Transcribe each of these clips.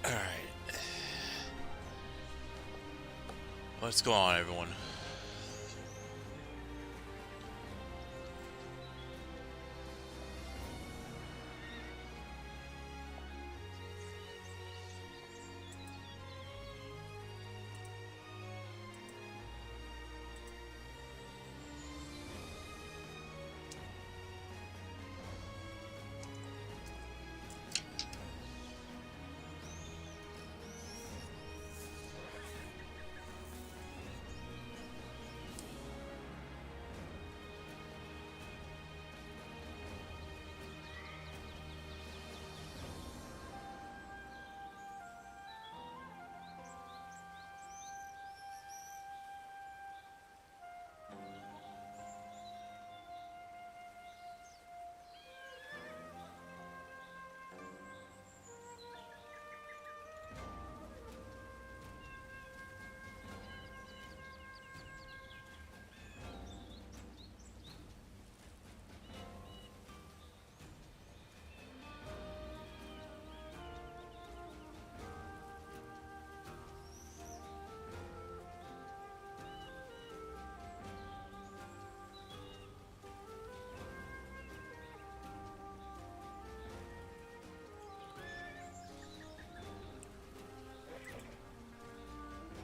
Alright. What's going on, everyone?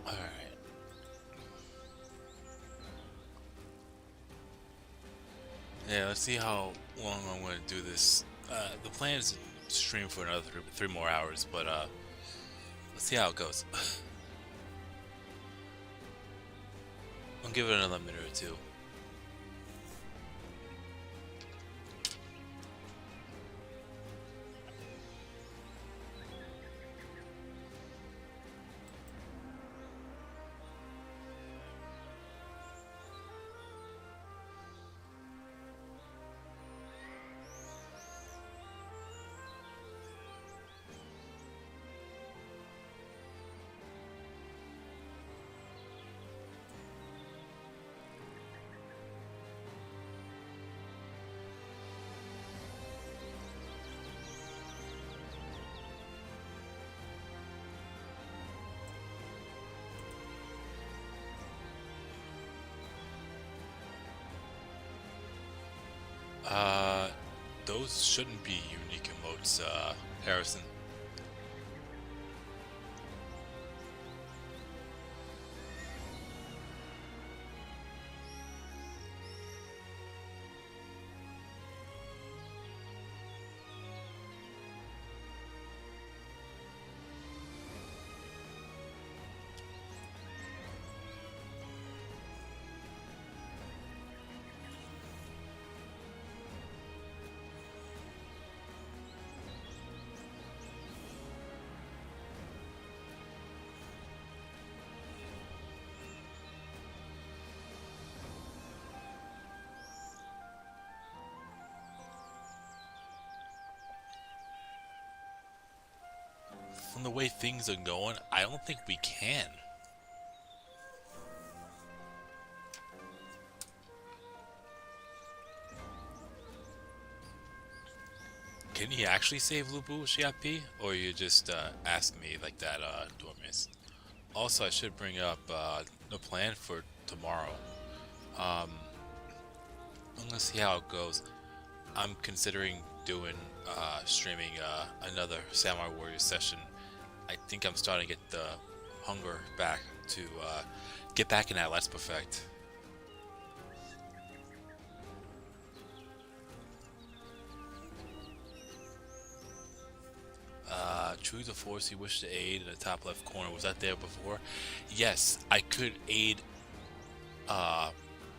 Alright. Yeah, let's see how long I'm going to do this. The plan is to stream for another three more hours, but let's see how it goes. I'll give it another minute or two. Uh, those shouldn't be unique emotes, Harrison. From the way things are going, I don't think we can. Can he actually save Lubu Shiapi? Or you just ask me like that, Dormis? Also, I should bring up the plan for tomorrow. Um, I'm gonna see how it goes. I'm considering doing streaming another Samurai Warrior session. I think I'm starting to get the hunger back to get back in that Let's Perfect. Choose a force you wish to aid in the top left corner. Was that there before? Yes, I could aid uh,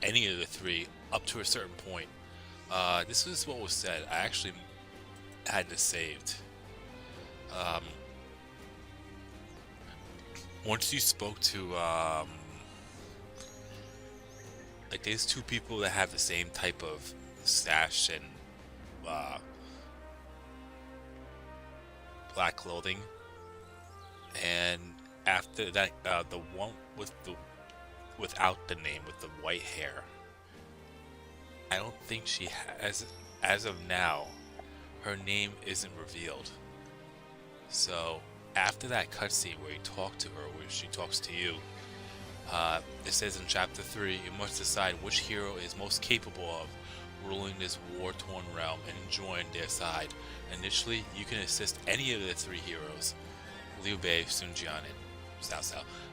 any of the three up to a certain point. This is what was said. I actually had this saved. Um, Once you spoke to like there's two people that have the same type of sash and uh, black clothing, and after that, the one with the without the name with the white hair, I don't think she has, as of now, her name isn't revealed. So After that cutscene where you talk to her, where she talks to you, it says in chapter 3, you must decide which hero is most capable of ruling this war-torn realm and join their side. Initially, you can assist any of the three heroes, Liu Bei, Sun Jian, and Cao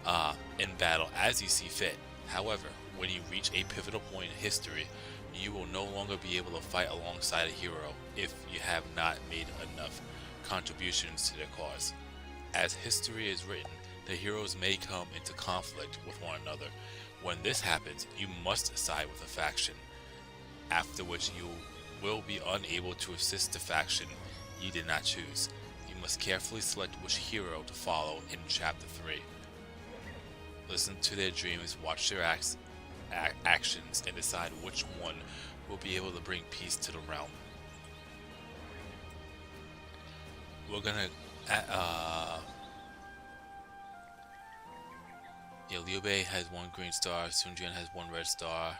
Cao, in battle as you see fit. However, when you reach a pivotal point in history, you will no longer be able to fight alongside a hero if you have not made enough contributions to their cause. As history is written, the heroes may come into conflict with one another. When this happens, you must side with a faction, after which you will be unable to assist the faction you did not choose. You must carefully select which hero to follow in chapter 3. Listen to their dreams, watch their actions, and decide which one will be able to bring peace to the realm. We're gonna yeah, Liu Bei has one green star, Sun Jian has one red star.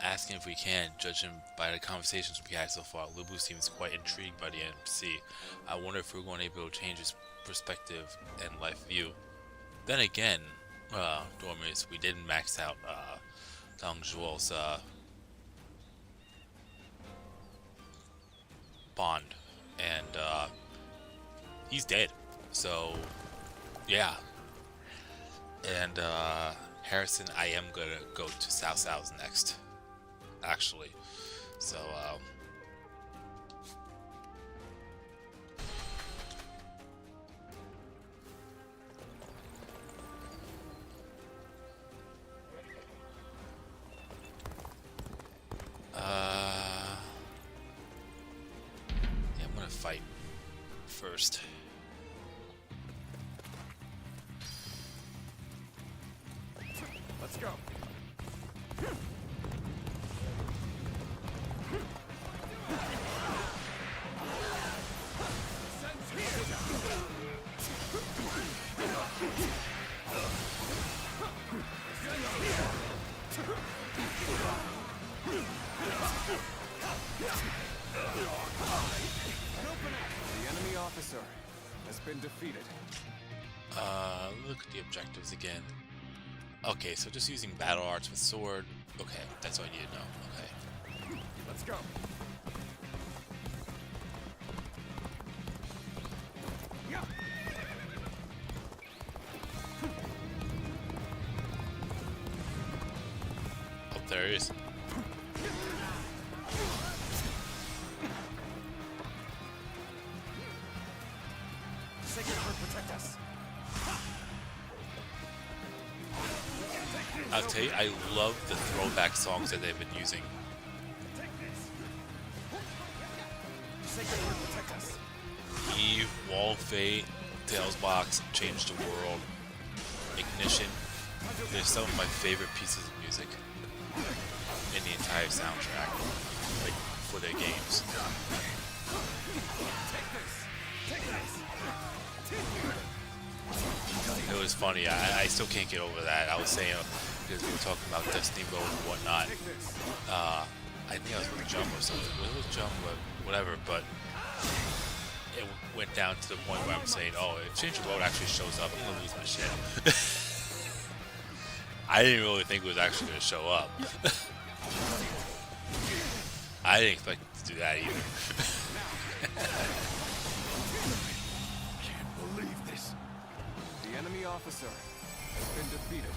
Asking if we can, judging by the conversations we had so far, Lubu seems quite intrigued by the NPC. I wonder if we're going to be able to change his perspective and life view. Then again, Dormers, we didn't max out Dong Zhuo's bond, and he's dead. So, yeah. And Harrison, I am gonna go to Cao Cao's next, actually. So, yeah, I'm gonna fight first. Let's go. The enemy officer has been defeated. Look at the objectives again. Okay, so just using battle arts with sword. Okay, that's all I need to know. Okay. Let's go. Yeah. Oh, there he is. Sacred Heart protect us. I'll tell you, I love the throwback songs that they've been using. Sacred Heart protect us. Eve, Wall of Fate, Tails Box, Change the World, Ignition. They're some of my favorite pieces of music in the entire soundtrack, like for their games. It was funny. I still can't get over that. I was saying, because we were talking about Destiny mode and whatnot. I think I was with Jump or something. It was Jump, whatever. But it went down to the point where I'm saying, oh, if Change the World actually shows up, I'm gonna lose my shit. I didn't really think it was actually gonna show up. I didn't expect it to do that either. Can't believe this. The enemy officer has been defeated.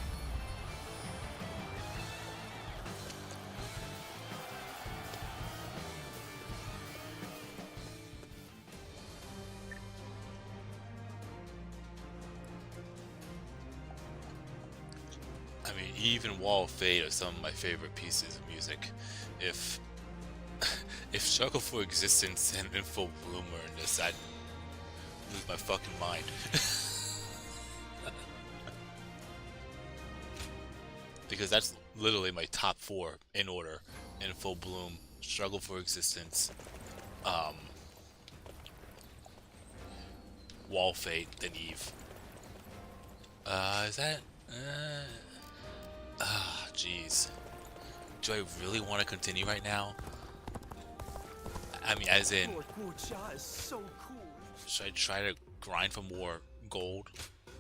I mean, even Wall of Fate are some of my favorite pieces of music. If Struggle for Existence and In Full Bloom were in this, I'd lose my fucking mind. Because that's literally my top 4 in order. In Full Bloom, Struggle for Existence, Wall of Fate, then Eve. Is that... jeez. Do I really want to continue right now? I mean, as in... Lord Wu Jia is so cool. Should I try to grind for more gold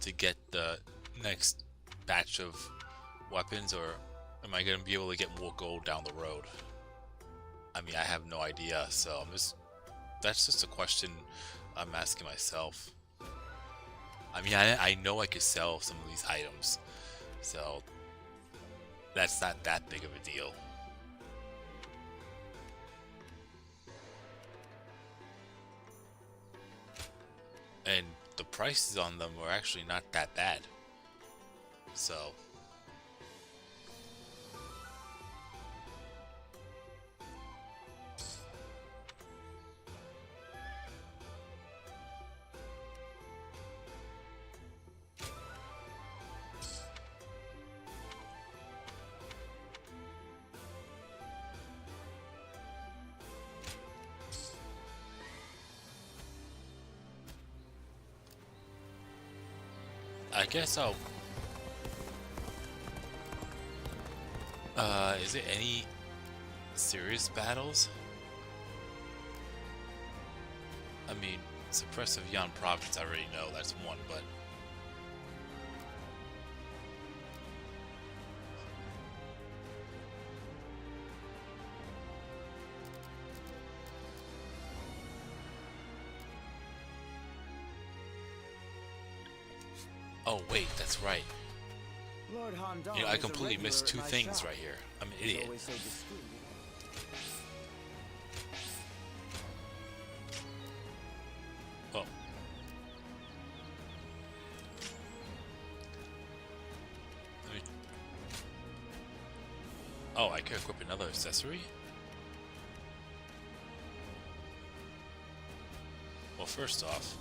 to get the next batch of weapons, or am I gonna be able to get more gold down the road? I mean, I have no idea, so that's just a question I'm asking myself. I mean, I know I could sell some of these items, so that's not that big of a deal. And the prices on them were actually not that bad. So, I guess I'll... is there any serious battles? I mean, Suppressive Yan Province, I already know, that's one, but... Oh, wait, that's right. Lord Hondon You know, I is a completely regular missed at two my things shop. right here. I'm an He's idiot. always so discreet. Oh. Let me... Oh, I could equip another accessory? Well, first off,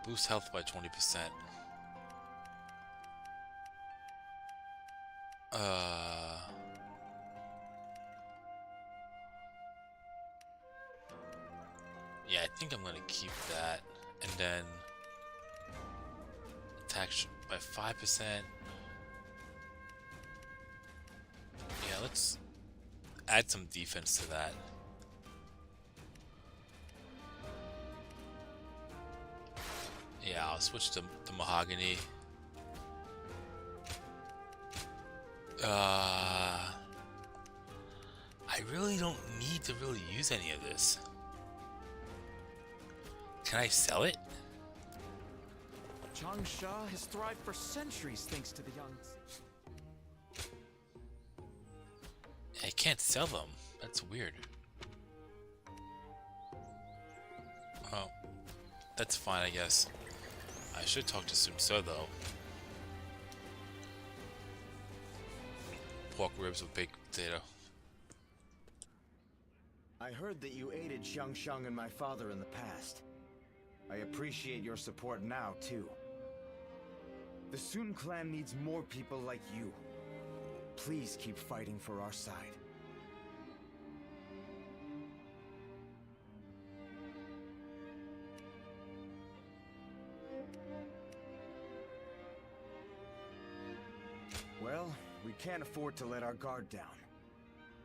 boost health by 20%. Yeah, I think I'm gonna keep that, and then attack by 5%. Yeah, let's add some defense to that. Yeah, I'll switch to mahogany. I really don't need to really use any of this. Can I sell it? Changsha has thrived for centuries thanks to the young. I can't sell them. That's weird. Well, that's fine, I guess. I should talk to Sumso though. Pork ribs with baked potato. I heard that you aided Xiangsheng and my father in the past. I appreciate your support now, too. The Sun clan needs more people like you. Please keep fighting for our side. Well, we can't afford to let our guard down.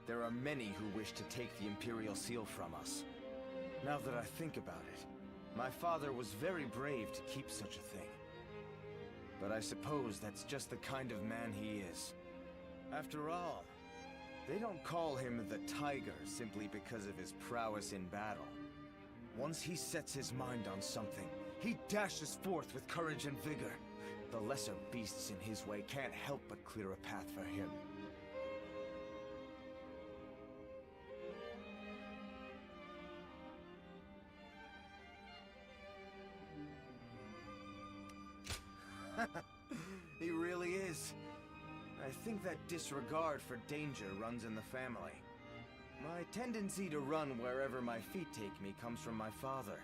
There are many who wish to take the Imperial Seal from us. Now that I think about it, my father was very brave to keep such a thing. But I suppose that's just the kind of man he is. After all, they don't call him the Tiger simply because of his prowess in battle. Once he sets his mind on something, he dashes forth with courage and vigor. The lesser beasts in his way can't help but clear a path for him. He really is. I think that disregard for danger runs in the family. My tendency to run wherever my feet take me comes from my father.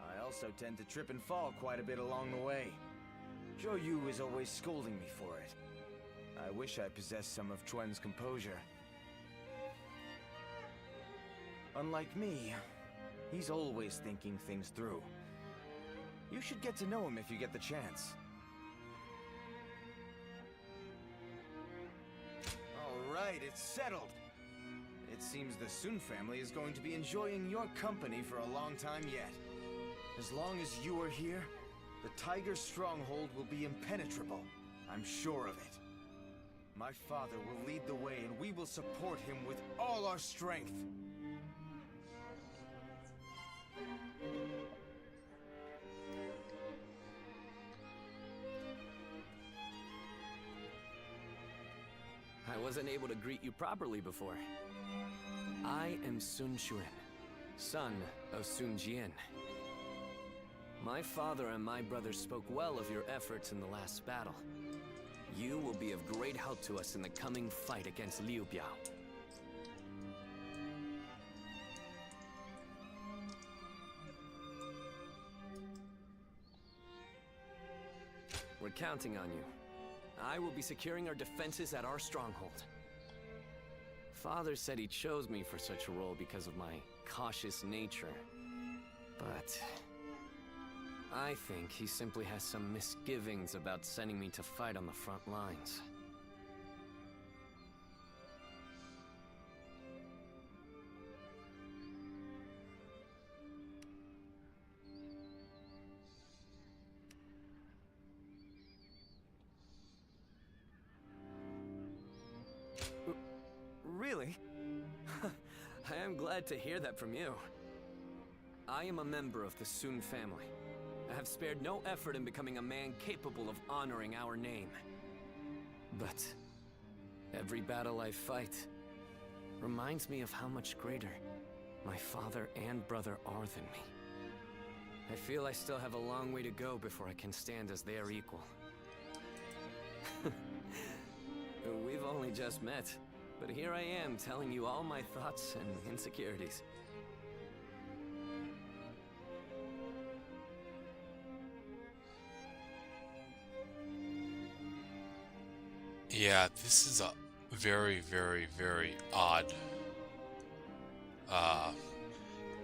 I also tend to trip and fall quite a bit along the way. Zhou Yu is always scolding me for it. I wish I possessed some of Chuan's composure. Unlike me, he's always thinking things through. You should get to know him if you get the chance. Alright, it's settled. It seems the Sun family is going to be enjoying your company for a long time yet. As long as you are here, the Tiger stronghold will be impenetrable. I'm sure of it. My father will lead the way, and we will support him with all our strength. I wasn't able to greet you properly before. I am Sun Quan, son of Sun Jian. My father and my brothers spoke well of your efforts in the last battle. You will be of great help to us in the coming fight against Liu Biao. We're counting on you. I will be securing our defenses at our stronghold. Father said he chose me for such a role because of my cautious nature. But I think he simply has some misgivings about sending me to fight on the front lines. Really? I am glad to hear that from you. I am a member of the Sun family. I have spared no effort in becoming a man capable of honoring our name. But every battle I fight reminds me of how much greater my father and brother are than me. I feel I still have a long way to go before I can stand as their equal. We've only just met, but here I am telling you all my thoughts and insecurities. Yeah, this is a very, very, very odd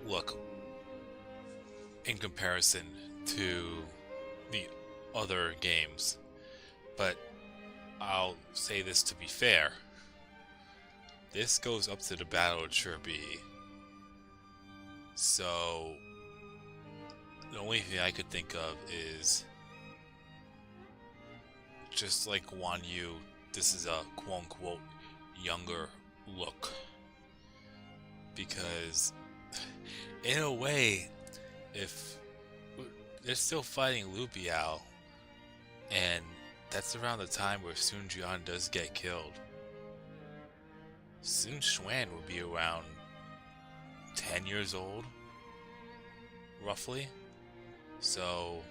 look in comparison to the other games. But I'll say this to be fair. This goes up to the Battle of Chirby. So the only thing I could think of is just like Guan Yu, this is a quote-unquote younger look. Because in a way, if they're still fighting Liu Biao, and that's around the time where Sun Jian does get killed, Sun Quan would be around 10 years old, roughly. So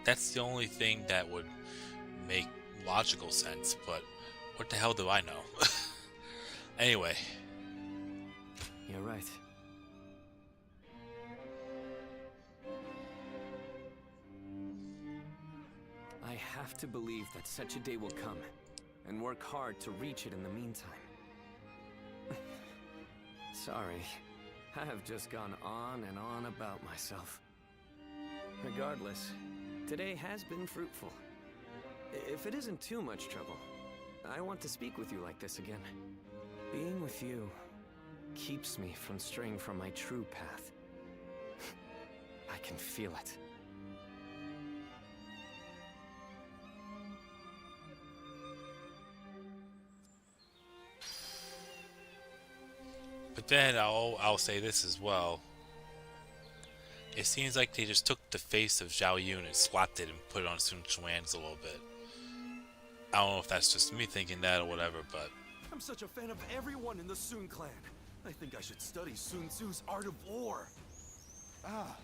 that's the only thing that would make logical sense, but what the hell do I know? Anyway. You're right. I have to believe that such a day will come, and work hard to reach it in the meantime. Sorry, I have just gone on and on about myself. Regardless, today has been fruitful. If it isn't too much trouble, I want to speak with you like this again. Being with you keeps me from straying from my true path. I can feel it. But then I'll say this as well. It seems like they just took the face of Zhao Yun and slapped it and put it on Sun Quan's a little bit. I don't know if that's just me thinking that or whatever, but I'm such a fan of everyone in the Sun clan. I think I should study Sun Tzu's Art of War. Ah,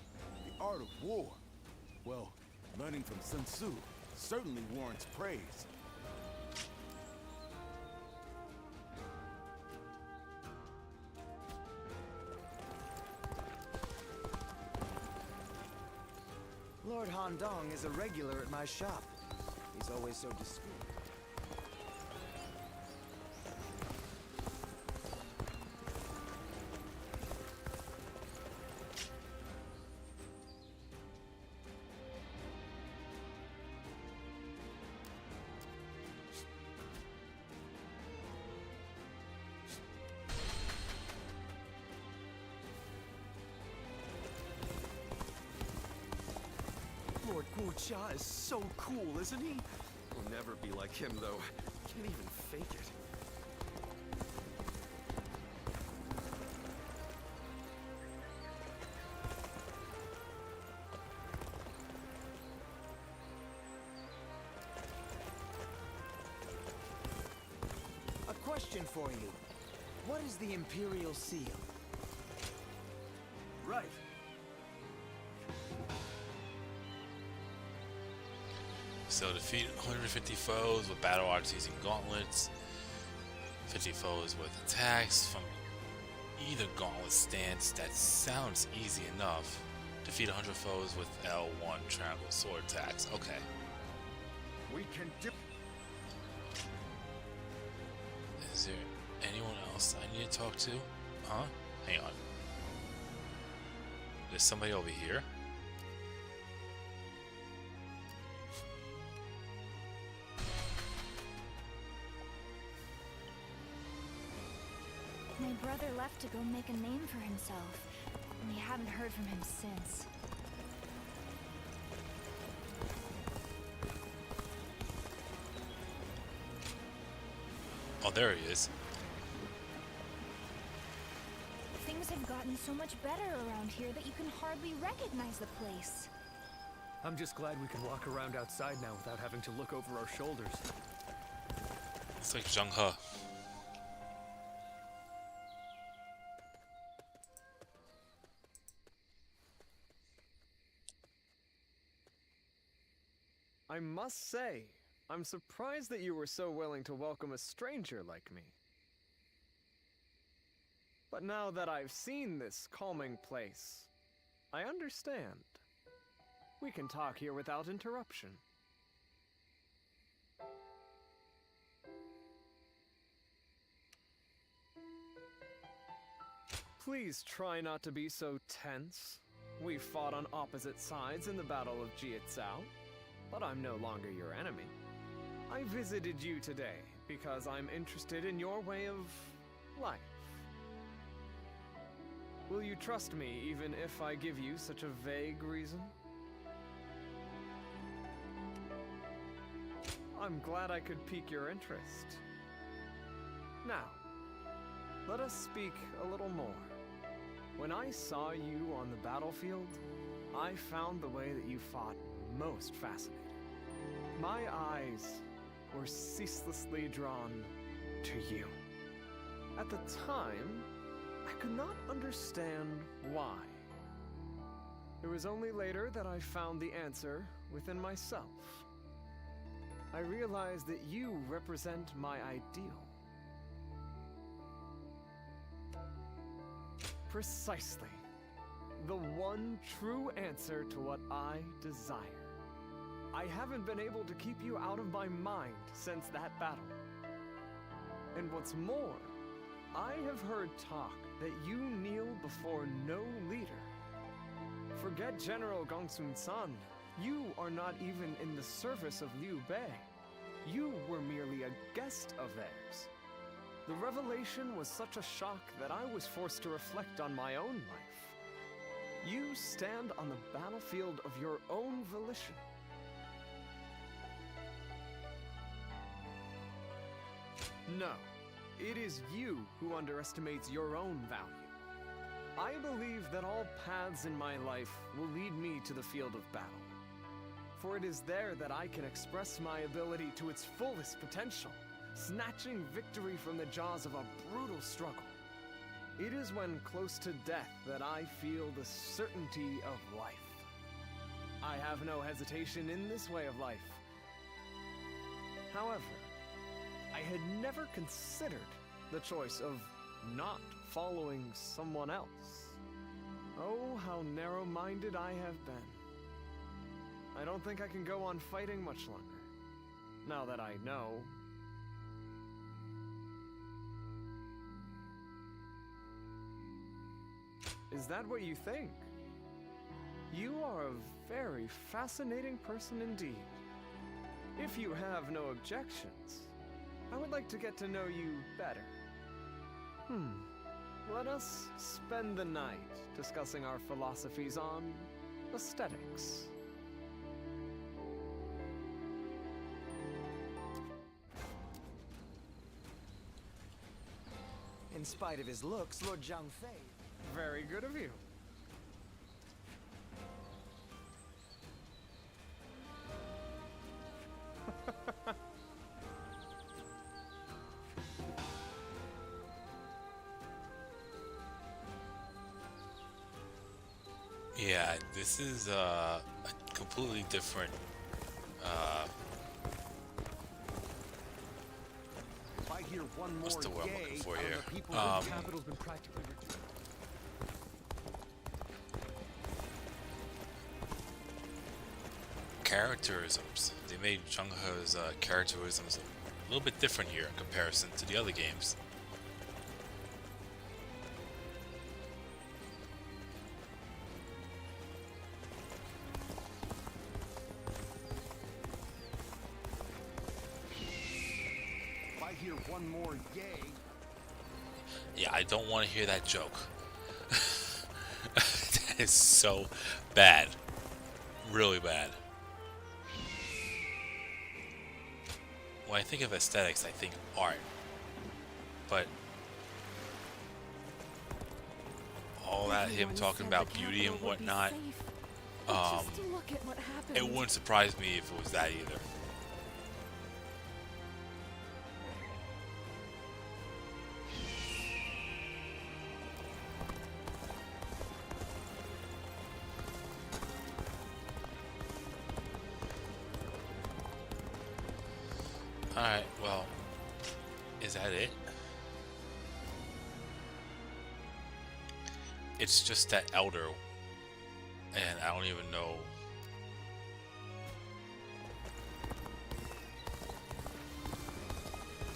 the art of war. Well, learning from Sun Tzu certainly warrants praise. Lord Han Dong is a regular at my shop. He's always so discreet. Ja is so cool, isn't he? We'll never be like him, though. Can't even fake it. A question for you. What is the Imperial Seal? Right. So defeat 150 foes with battle arts using gauntlets. 50 foes with attacks from either gauntlet stance. That sounds easy enough. Defeat 100 foes with L1 triangle sword attacks. Okay. We can do. Is there anyone else I need to talk to? Huh? Hang on. There's somebody over here? My brother left to go make a name for himself, and we haven't heard from him since. Oh, there he is. Things have gotten so much better around here that you can hardly recognize the place. I'm just glad we can walk around outside now without having to look over our shoulders. It's like Zheng He. I must say, I'm surprised that you were so willing to welcome a stranger like me. But now that I've seen this calming place, I understand. We can talk here without interruption. Please try not to be so tense. We fought on opposite sides in the Battle of Jiezhou, but I'm no longer your enemy. I visited you today because I'm interested in your way of life. Will you trust me even if I give you such a vague reason? I'm glad I could pique your interest. Now, let us speak a little more. When I saw you on the battlefield, I found the way that you fought most fascinating. My eyes were ceaselessly drawn to you. At the time, I could not understand why. It was only later that I found the answer within myself. I realized that you represent my ideal. Precisely. The one true answer to what I desire. I haven't been able to keep you out of my mind since that battle. And what's more, I have heard talk that you kneel before no leader. Forget General Gongsun-san. You are not even in the service of Liu Bei. You were merely a guest of theirs. The revelation was such a shock that I was forced to reflect on my own life. You stand on the battlefield of your own volition. No, it is you who underestimates your own value. I believe that all paths in my life will lead me to the field of battle. For it is there that I can express my ability to its fullest potential, snatching victory from the jaws of a brutal struggle. It is when close to death that I feel the certainty of life. I have no hesitation in this way of life. However, I had never considered the choice of not following someone else. Oh, how narrow-minded I have been. I don't think I can go on fighting much longer, now that I know. Is that what you think? You are a very fascinating person indeed. If you have no objections, I would like to get to know you better. Let us spend the night discussing our philosophies on aesthetics. In spite of his looks, Lord Zhang Fei. Very good of you. Yeah, this is a completely different. If I hear one more What's the word I'm yay looking for out of here? the people of the Capital's been practically Characterisms. They made Chung He's characterisms a little bit different here in comparison to the other games. If I hear one more yay. Yeah, I don't want to hear that joke. That is so bad. Really bad. When I think of aesthetics, I think art. But all that him Everyone talking said about the beauty and capital would be whatnot, safe, but just look at what happened. it wouldn't surprise me if it was that either. Alright, well, is that it? It's just that elder, and I don't even know.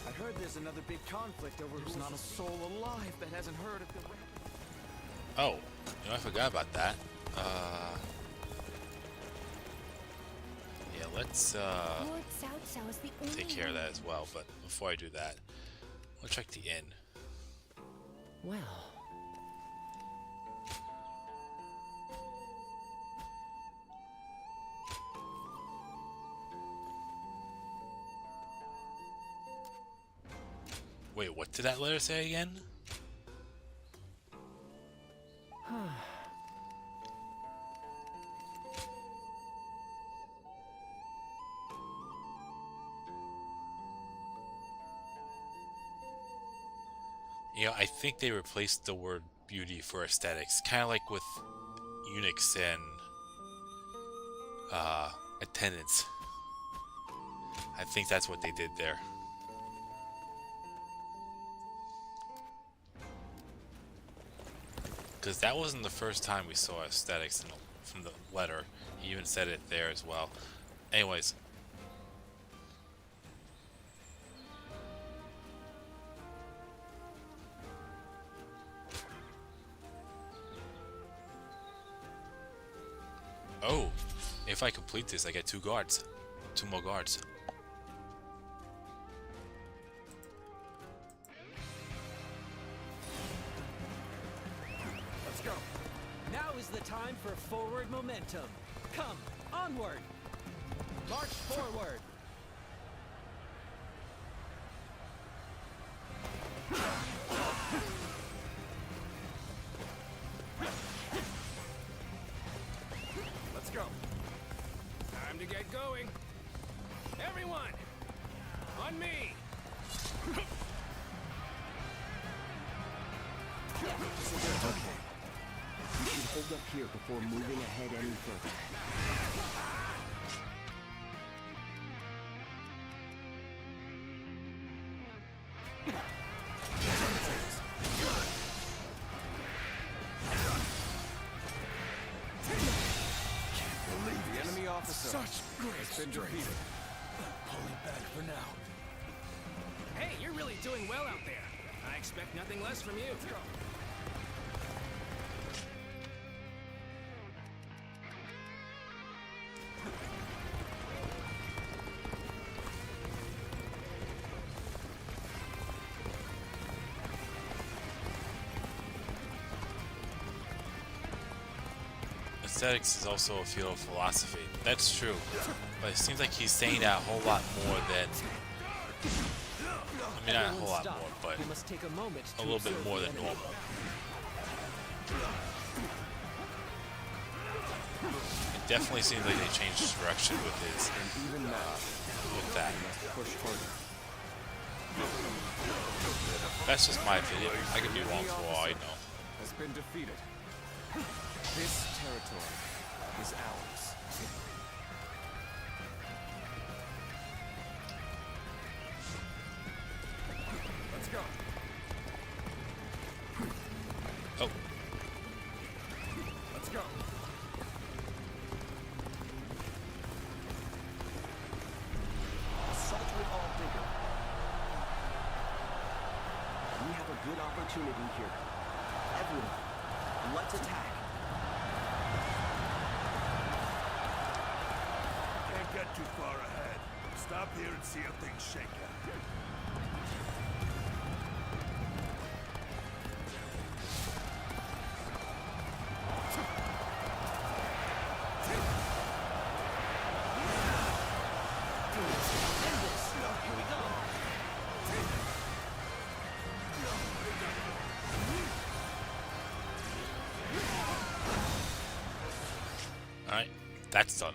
I heard there's another big conflict over There's who's not a soul alive that hasn't heard of the Oh, you know, I forgot about that. Yeah, let's Lord Cao Cao is the only take care of one. that as well. But before I do that, I'll check the inn. Well, Wait, what did that letter say again? You know, I think they replaced the word beauty for aesthetics, kind of like with eunuchs and attendants. I think that's what they did there. Because that wasn't the first time we saw aesthetics from the letter. He even said it there as well. Anyways. Oh, if I complete this, I get 2 guards. 2 more guards. Let's go. now is the time for forward momentum. Come, onward. March forward. Let's go. Time to get going. Everyone, on me. We should hold up here before moving ahead any further. The enemy officer Such great has been strength. defeated. Pulling back for now. Hey, you're really doing well out there. I expect nothing less from you. Let's go. Aesthetics is also a field of philosophy. That's true. But it seems like he's saying that a whole lot more than... I mean, not a whole Everyone lot stop. more, but We must take a moment a to little bit observe more the than enemy. normal. It definitely seems like they changed direction with his, Even now, with that. we must push harder. That's just my opinion. I could be wrong for all I know. Has been defeated. This territory is ours. Let's go. Oh, Let's go. Assault with all vigor. We have a good opportunity here. Everyone, let's attack. Can't get too far ahead. Stop here and see how things shake out. alright. That's done.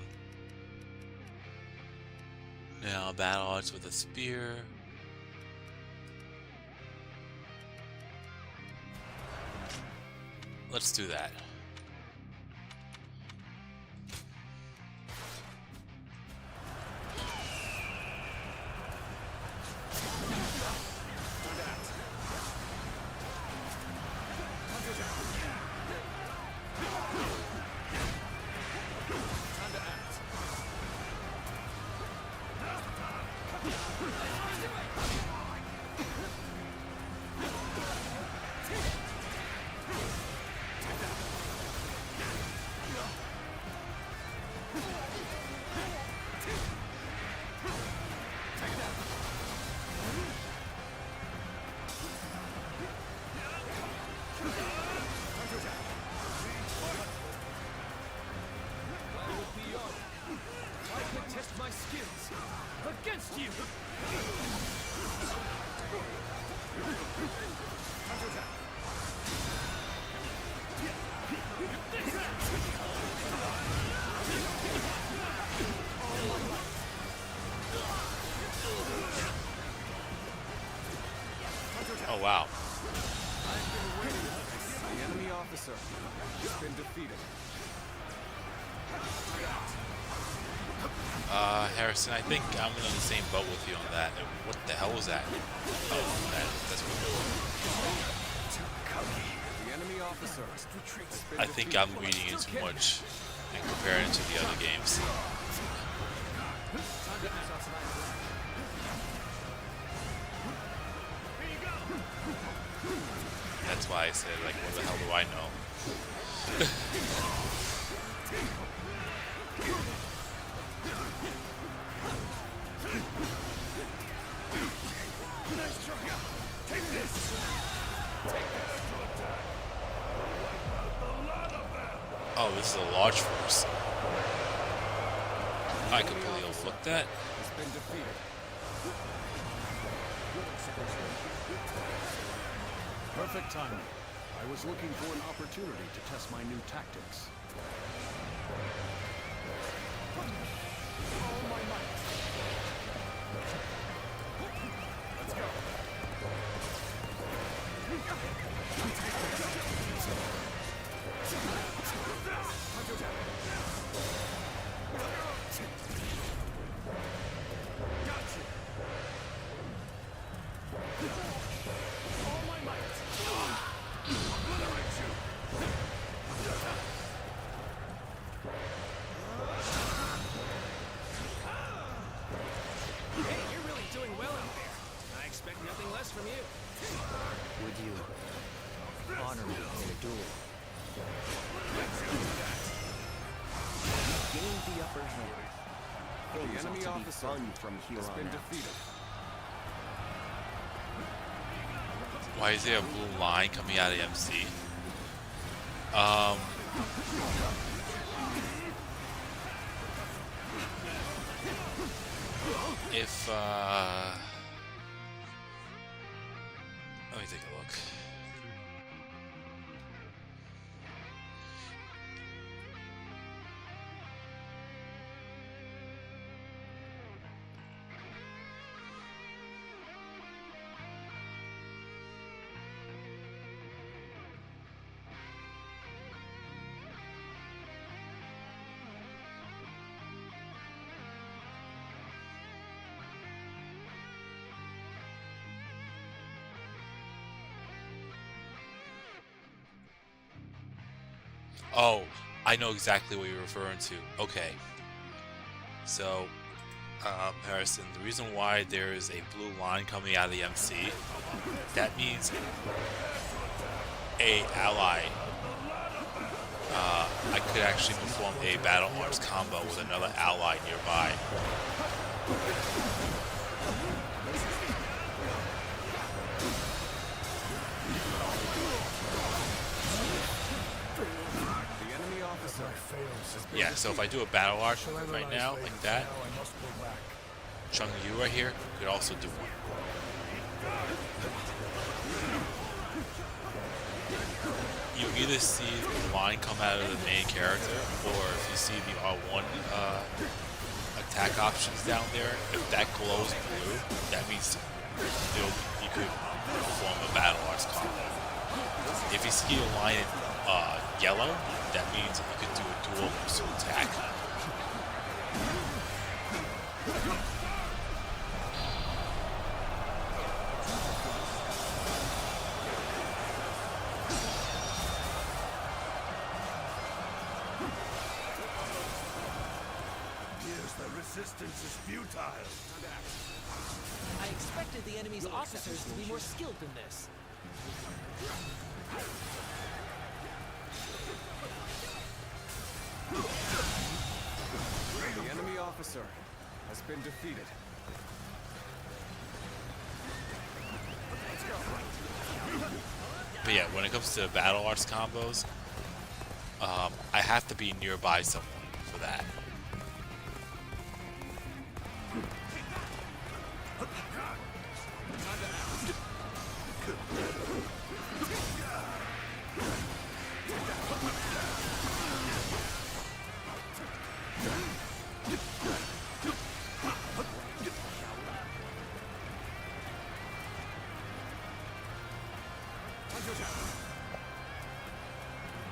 Now, battle arts with a spear. Let's do that. I could test my skills against you. Oh, wow. The enemy officer has been defeated. Harrison, I think I'm in the same boat with you on that. What the hell was that? Oh, that's what The enemy officer has been I think defeated. I'm reading it too much and comparing it to the other games. That's why I said, like, what the hell do I know? Oh, this is a large force. I completely overlooked that. Has been defeated. Perfect timing. I was looking for an opportunity to test my new tactics. Let's go. Hey, you're really doing well out there. I expect nothing less from you. Would you honor me in a duel? Gain the upper hand. Things enemy ought to be officer fun from here Has on been out. defeated. Why is there a blue line coming out of the MC? If Let me take a look. Oh, I know exactly what you're referring to. Okay. So, Harrison, the reason why there is a blue line coming out of the MC, that means a ally. I could actually perform a battle arts combo with another ally nearby. The enemy officer. Yeah, so if I do a battle arch right now, like that, Chung Yu right here could also do one. You either see the line come out of the main character, or if you see the R1 attack options down there, if that glows blue, that means you could perform a battle arts combo. If you see a line in yellow, that means you could do a dual missile attack. Resistance is futile. I expected the enemy's officers to be more skilled than this. The enemy officer has been defeated. But yeah, when it comes to battle arts combos, I have to be nearby someone for that.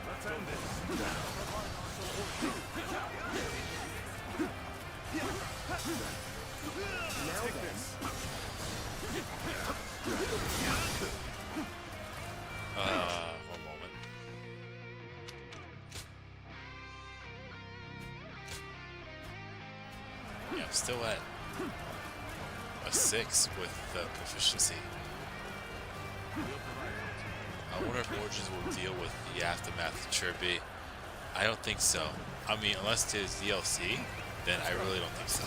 Let's end this. One moment. Yeah, I'm still at a 6 with proficiency. I wonder if Origins will deal with the aftermath of Chirby. I don't think so. I mean, unless there's DLC, then I really don't think so.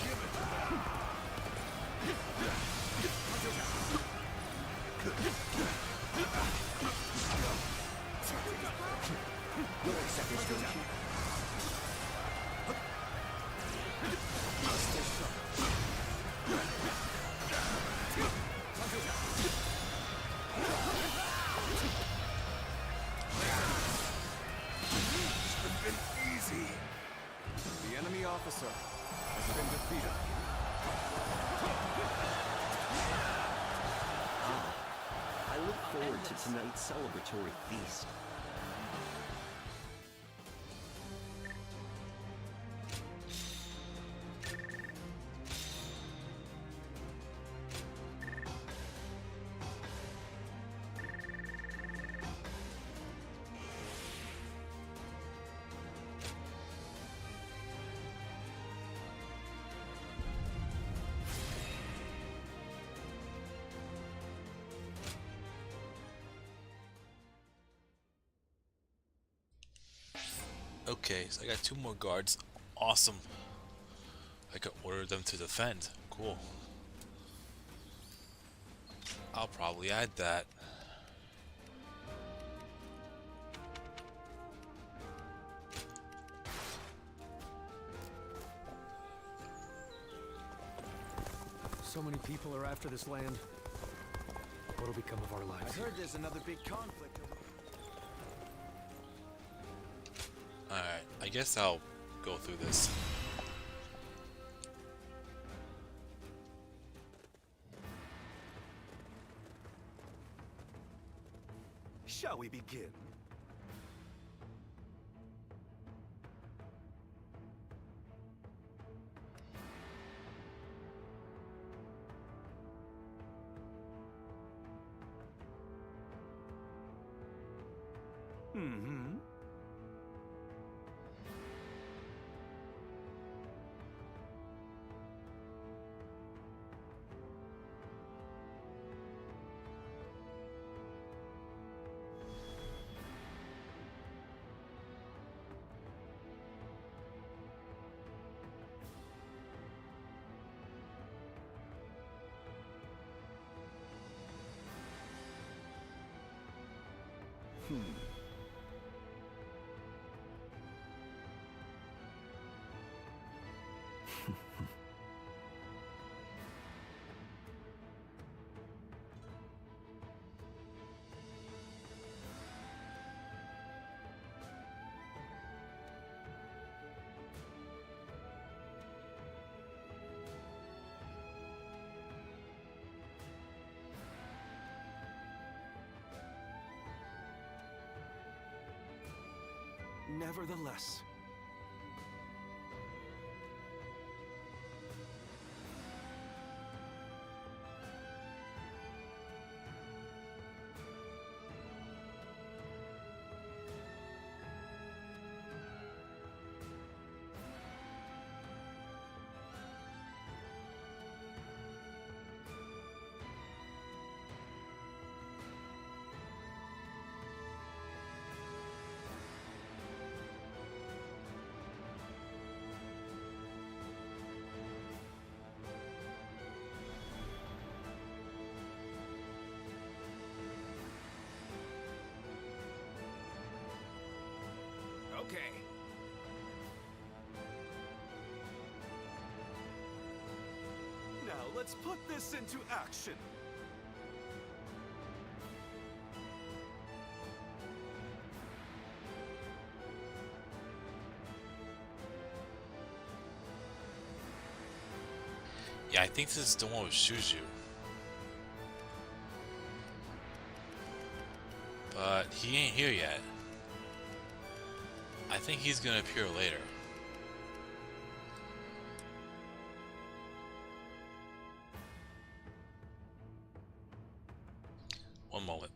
The enemy officer has been defeated. I look forward to tonight's celebratory feast. Okay, so I got 2 more guards. Awesome. I can order them to defend. Cool. I'll probably add that. So many people are after this land. What whatever become of our I lives. heard there's another big conflict. Alright, I guess I'll go through this. Shall we begin? Mm-hmm. Nevertheless, Okay. now let's put this into action. Yeah, I think this is the one with Shuju. But he ain't here yet. I think he's gonna appear later. One moment.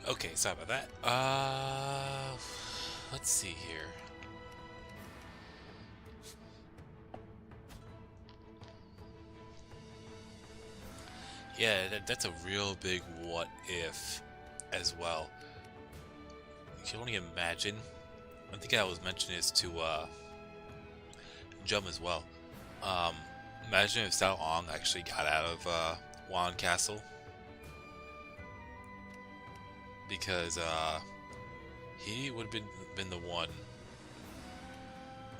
Okay, sorry about that. Let's see here. Yeah, that's a real big what if as well. You can only imagine. I think I was mentioning this to Jum as well. Imagine if Sao Ong actually got out of Wan Castle. Because he would have been the one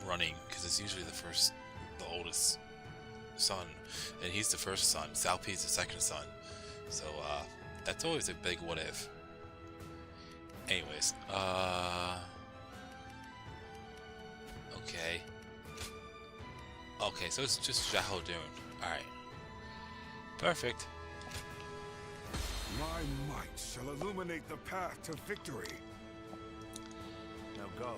running, because it's usually the oldest son, and he's the first son. Cao Pi's the second son, so that's always a big what if. Anyways, okay, so it's just Xiahou Dun. All right, perfect. My might shall illuminate the path to victory. Now go.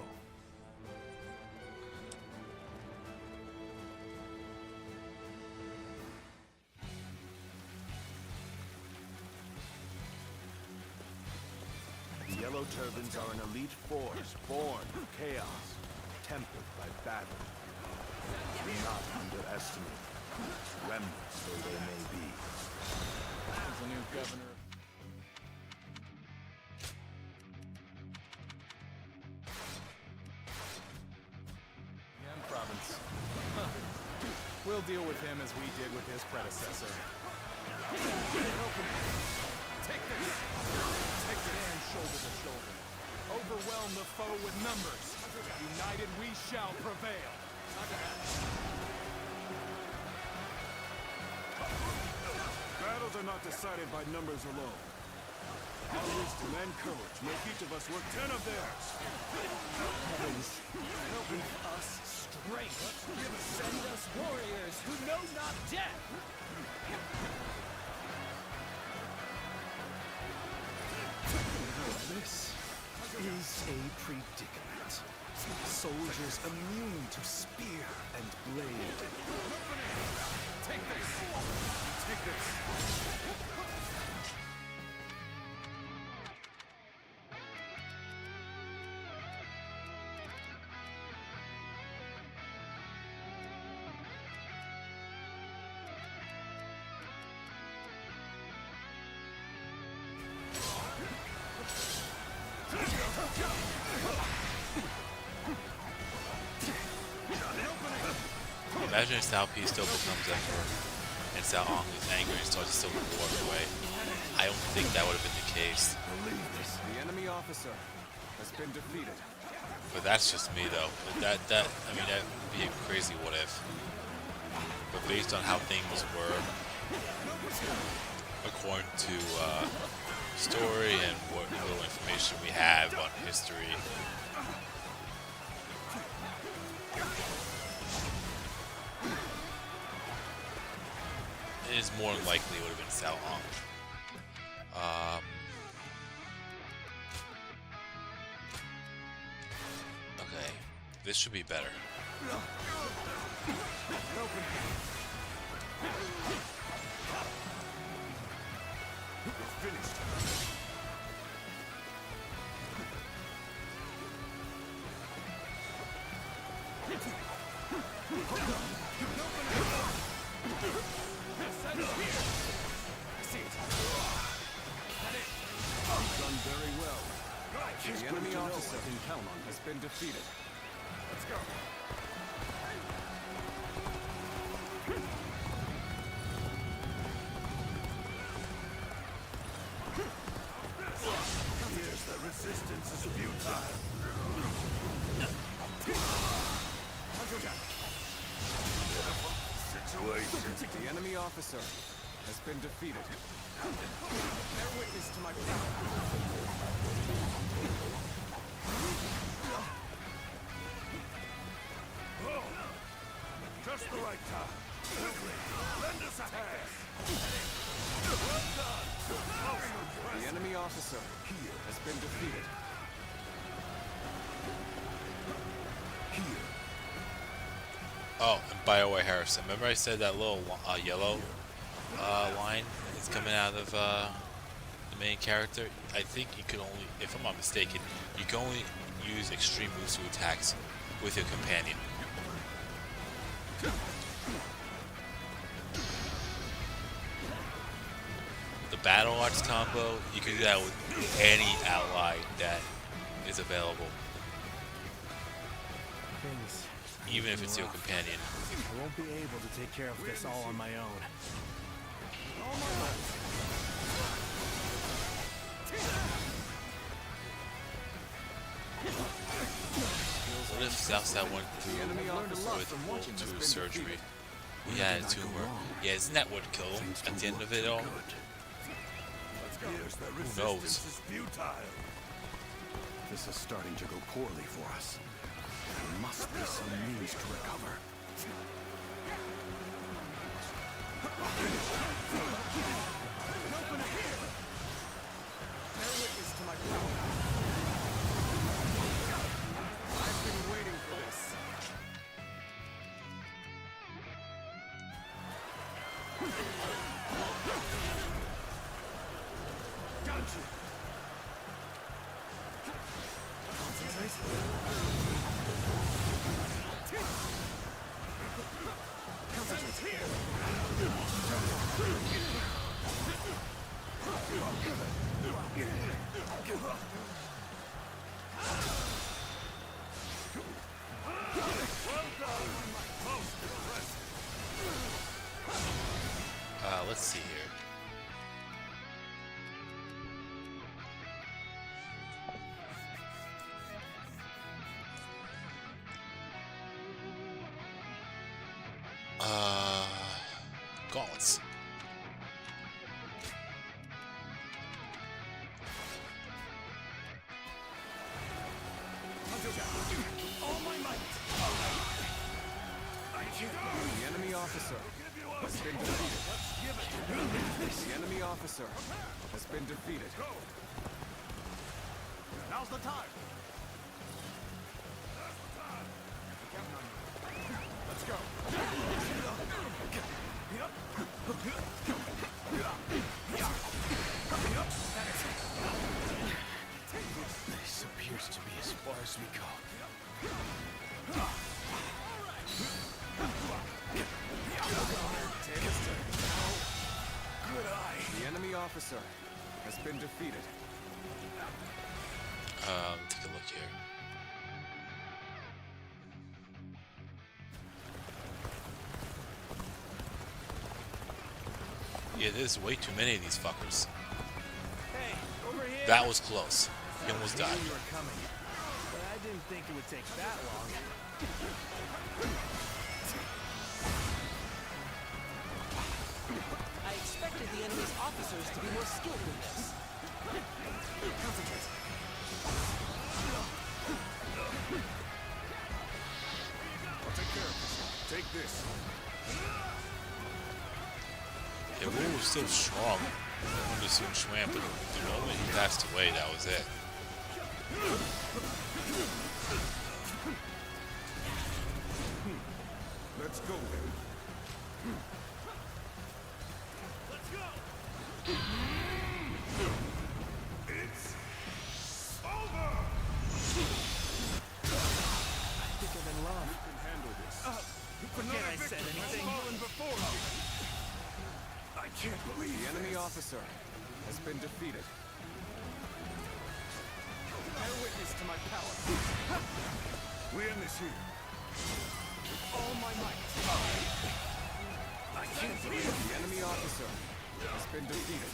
Yellow Turbans are an elite force born of chaos, tempered by battle. Do not underestimate them, remnants though they may be. There's a new governor. Yan province. Huh. We'll deal with him as we did with his predecessor. Take this! Take the man shoulder to shoulder. Overwhelm the foe with numbers. United we shall prevail. Battles are not decided by numbers alone. Our wisdom and courage make each of us worth 10 of theirs. Heavens, give us strength. Send us warriors who know not death. This is a predicament. Soldiers immune to spear and blade. Take this! Take this! Imagine if Sao P still becomes Emperor, and Sao Ong is angry and starts to steal the war away. I don't think that would have been the case. The enemy officer has been defeated. But that's just me though. I mean that would be a crazy what if. But based on how things were, according to story and what little information we have on history, it is more than likely it would have been Sao Ong. Okay, this should be better. Done very well. The enemy officer in Kalmon has been defeated. Let's go. Here's the resistance is futile. The enemy officer has been defeated. Bear witness to my power. Just the right time. Lend us a hand. The enemy officer has been defeated. Oh, and by the way, Harrison, remember I said that little yellow line is coming out of the main character? I think you could only, if I'm not mistaken, you can only use extreme moves to attacks with your companion. The battle arts combo, you can do that with any ally that is available, Things even if it's your companion. I won't be able to take care of this all on my own. What if Southside went through with full tooth surgery? He had a tumor. Yeah, isn't that what killed him at the end of it all? Here's the Who knows? resistance is futile. This is starting to go poorly for us. There must be some means to recover. Bear witness to my power. I've been waiting for this. Let's see here. Gauntlets. All my might. The enemy officer has been defeated. The enemy officer has been defeated. Now's the time. Let's go. This appears to be as far as we go. Good eye. The enemy officer has been defeated. Take a look here. Yeah, there's way too many of these fuckers. Hey, over here. That was close. He almost died. You were coming, but I didn't think it would take that long. I expected the enemy's officers to be more skilled than this. Concentrate. I'll take care of this. Take this. Yeah, Wu was still strong when the Sun Quan, but the moment he passed away, that was it. Let's go then. Let's go. It's over. I think I'm in love. You can handle this. Forget I said anything. Before you. I can't believe The enemy officer has been defeated. Bear witness to my power. We end this here. With all my might. I can't believe it. The enemy officer has been defeated.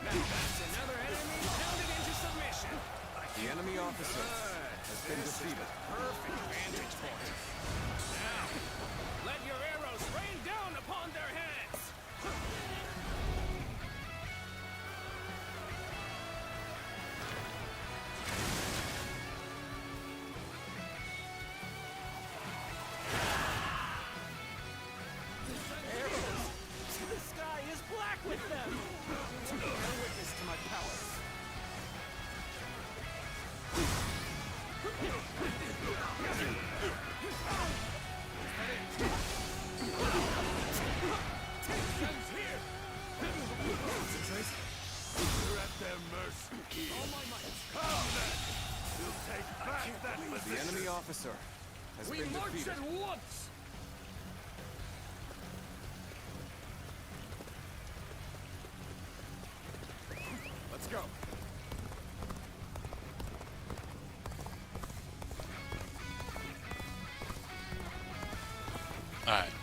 That's another enemy pounded into submission. The enemy officer has been defeated. Perfect vantage point. Now, let your arrows rain down upon their heads. Arrows! The sky is black with them! Bear witness to my power. Guns here. Concentrate. You're at their mercy. All my might. Come then. We'll take back that The position. enemy officer has been defeated. once. Let's go. Alright.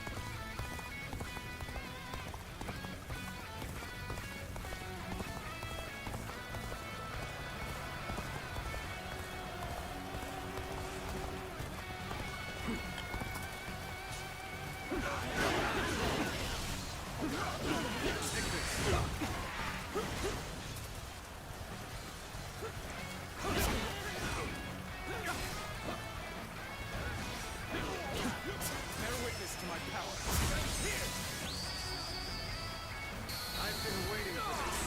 Bear witness to my power. Here. I've been waiting for this.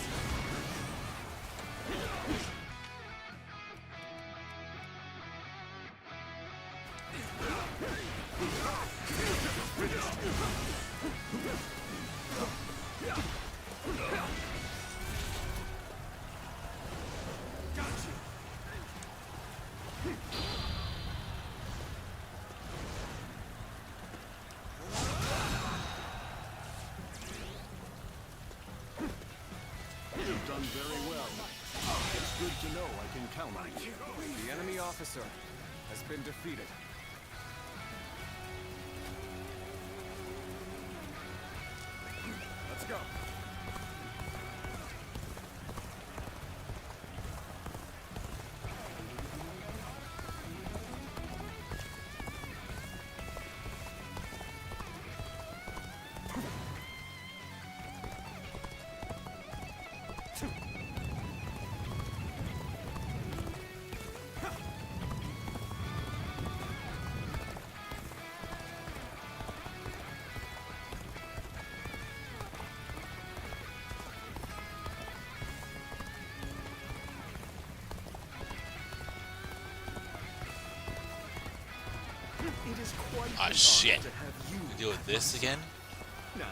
You've done very well. It's good to know I can count on you. The enemy officer has been defeated. Let's go. It is quite Ah, an shit. honor to have you Deal with this again? now.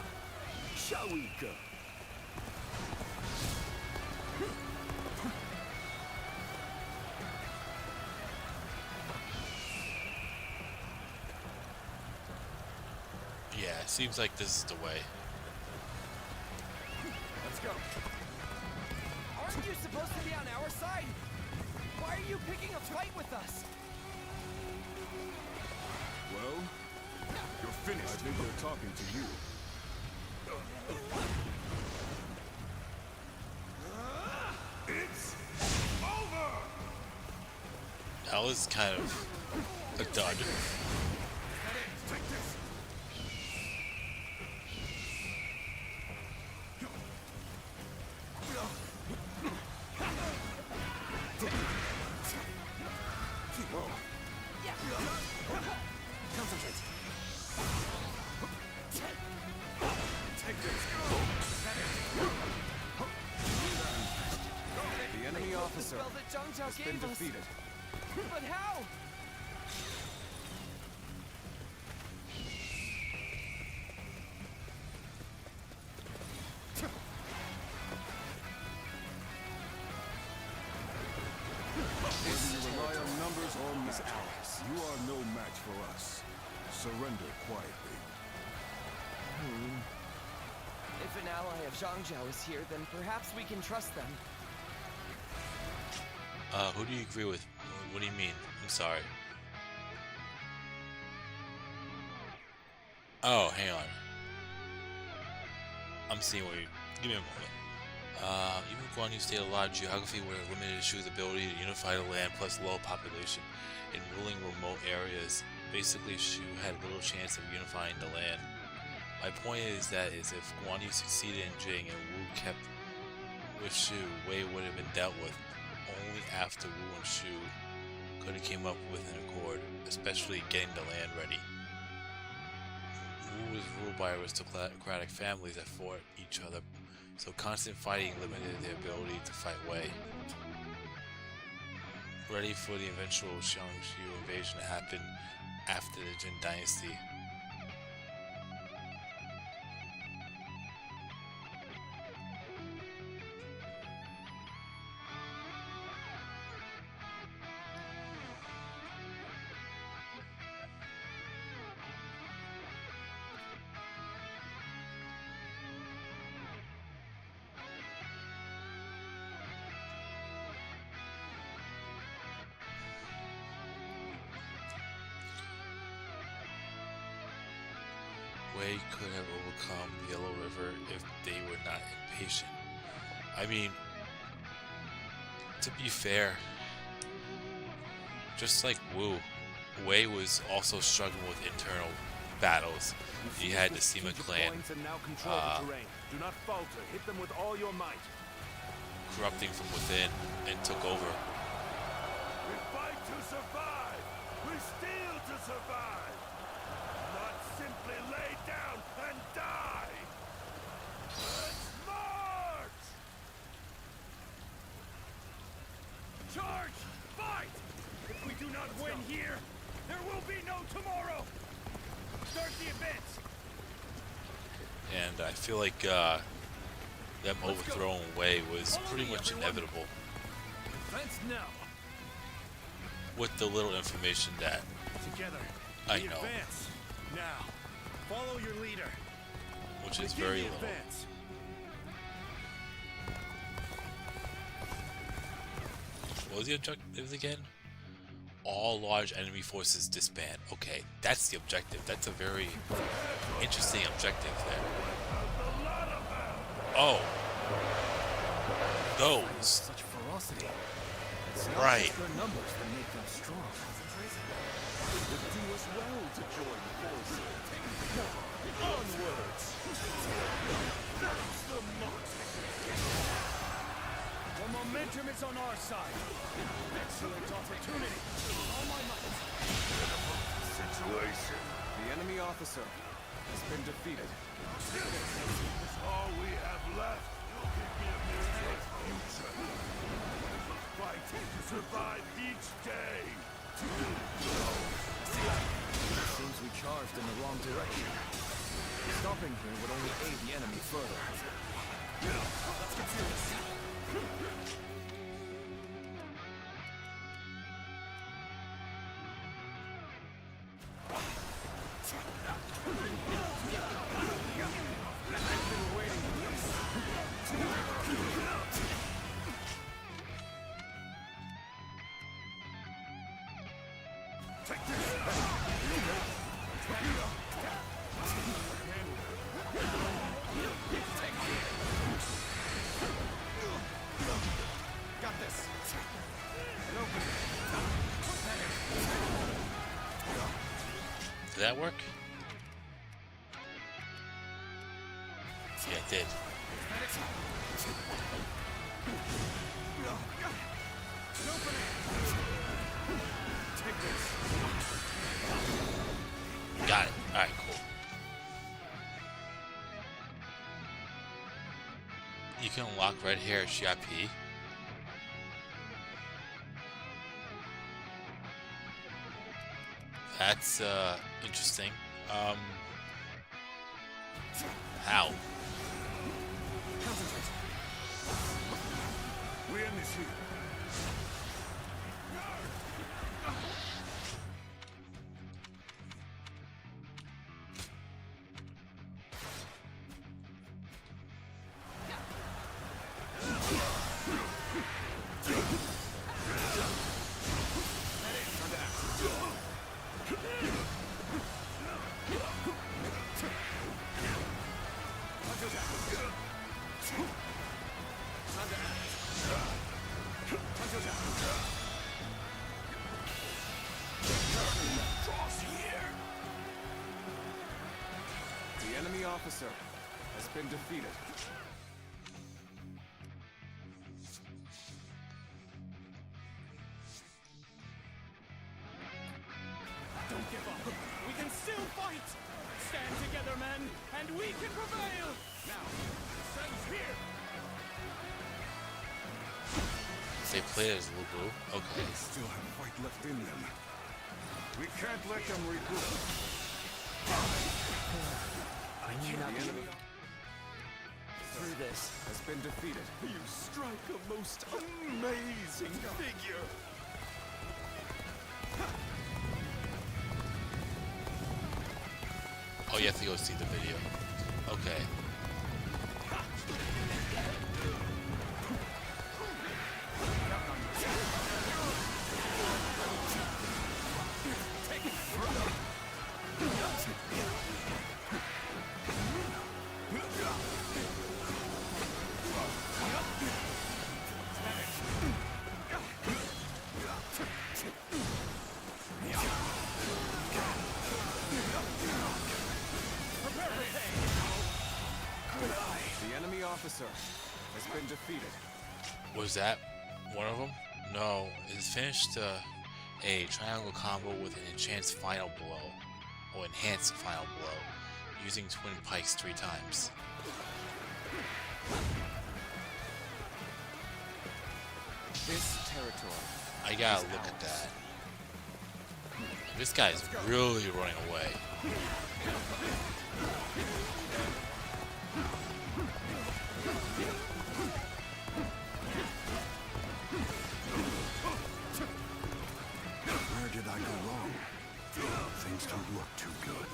Shall we go? Yeah, seems like this is the way. Let's go. Aren't you supposed to be on our side? Why are you picking a fight with us? Well, you're finished. I think they're talking to you. It's over! That was kind of a dud. Take this! Concentrate. The enemy officer Spell that Zhang Zhao has been gave us. defeated. But how? Whether you rely on numbers or magic, you are no match for us. Surrender quietly. If an ally of Zhang Zhao is here, then perhaps we can trust them. Who do you agree with? What do you mean? I'm sorry. Oh, hang on. I'm seeing what you... Give me a moment. Even Guan Yu State allowed geography where it limited Shu's ability to unify the land plus low population in ruling remote areas. Basically, Shu had little chance of unifying the land. My point is that if Guan Yu succeeded in Jing and Wu kept with Shu, Wei would have been dealt with only after Wu and Shu could have came up with an accord, especially getting the land ready. Wu was ruled by aristocratic families that fought each other, so constant fighting limited their ability to fight Wei. Ready for the eventual Xiongxiu invasion to happen after the Jin Dynasty. Wei could have overcome the Yellow River if they were not impatient. I mean, to be fair, just like Wu, Wei was also struggling with internal battles. He had the Sima clan And now control the terrain. Do not falter. Hit them with all your might. corrupting from within and took over. We fight to survive! We steal to survive! Not simply lay down and die! Let's march! Charge! Fight! If we do not win here, there will be no tomorrow! Start the advance! And I feel like them overthrown Wei was pretty much inevitable Advance now. with the little information that Together. I We know, advance. Now. Follow your leader. which is Begin very the little. advance. What was the objective again? All large enemy forces disband. Okay, that's the objective. That's a very interesting objective there. Oh. Those. Such ferocity. It's not Right. just their numbers that make them strong. It would do us well to join forces. Onwards! That's the mark. The momentum is on our side. Excellent opportunity. All my might. Situation. The enemy officer has been defeated. It's all we have left. You'll give me a mirror future. Fight to survive each day. Seems we charged in the wrong direction. Stopping here would only aid the enemy further. Let's get serious. Got this. Did that work? Yeah, it did. Got it. Alright, cool. You can unlock red hair Xiapi. That's interesting. How? We end this here. The enemy officer has been defeated. Don't give up. We can still fight. Stand together, men, and we can prevail. Now, Sen's here. They play as Lubu. Okay. Still have fight left in them. We can't let them regroup. I need not The enemy through this. has been defeated. You strike a most amazing figure. Oh, you have to go see the video. Okay. The enemy officer has been defeated. Was that one of them? No. It's finished a triangle combo with an enhanced final blow. Or enhanced final blow. Using twin pikes 3 times. This territory. I gotta look at that. This guy's really running away. Where did I go wrong? Things don't look too good.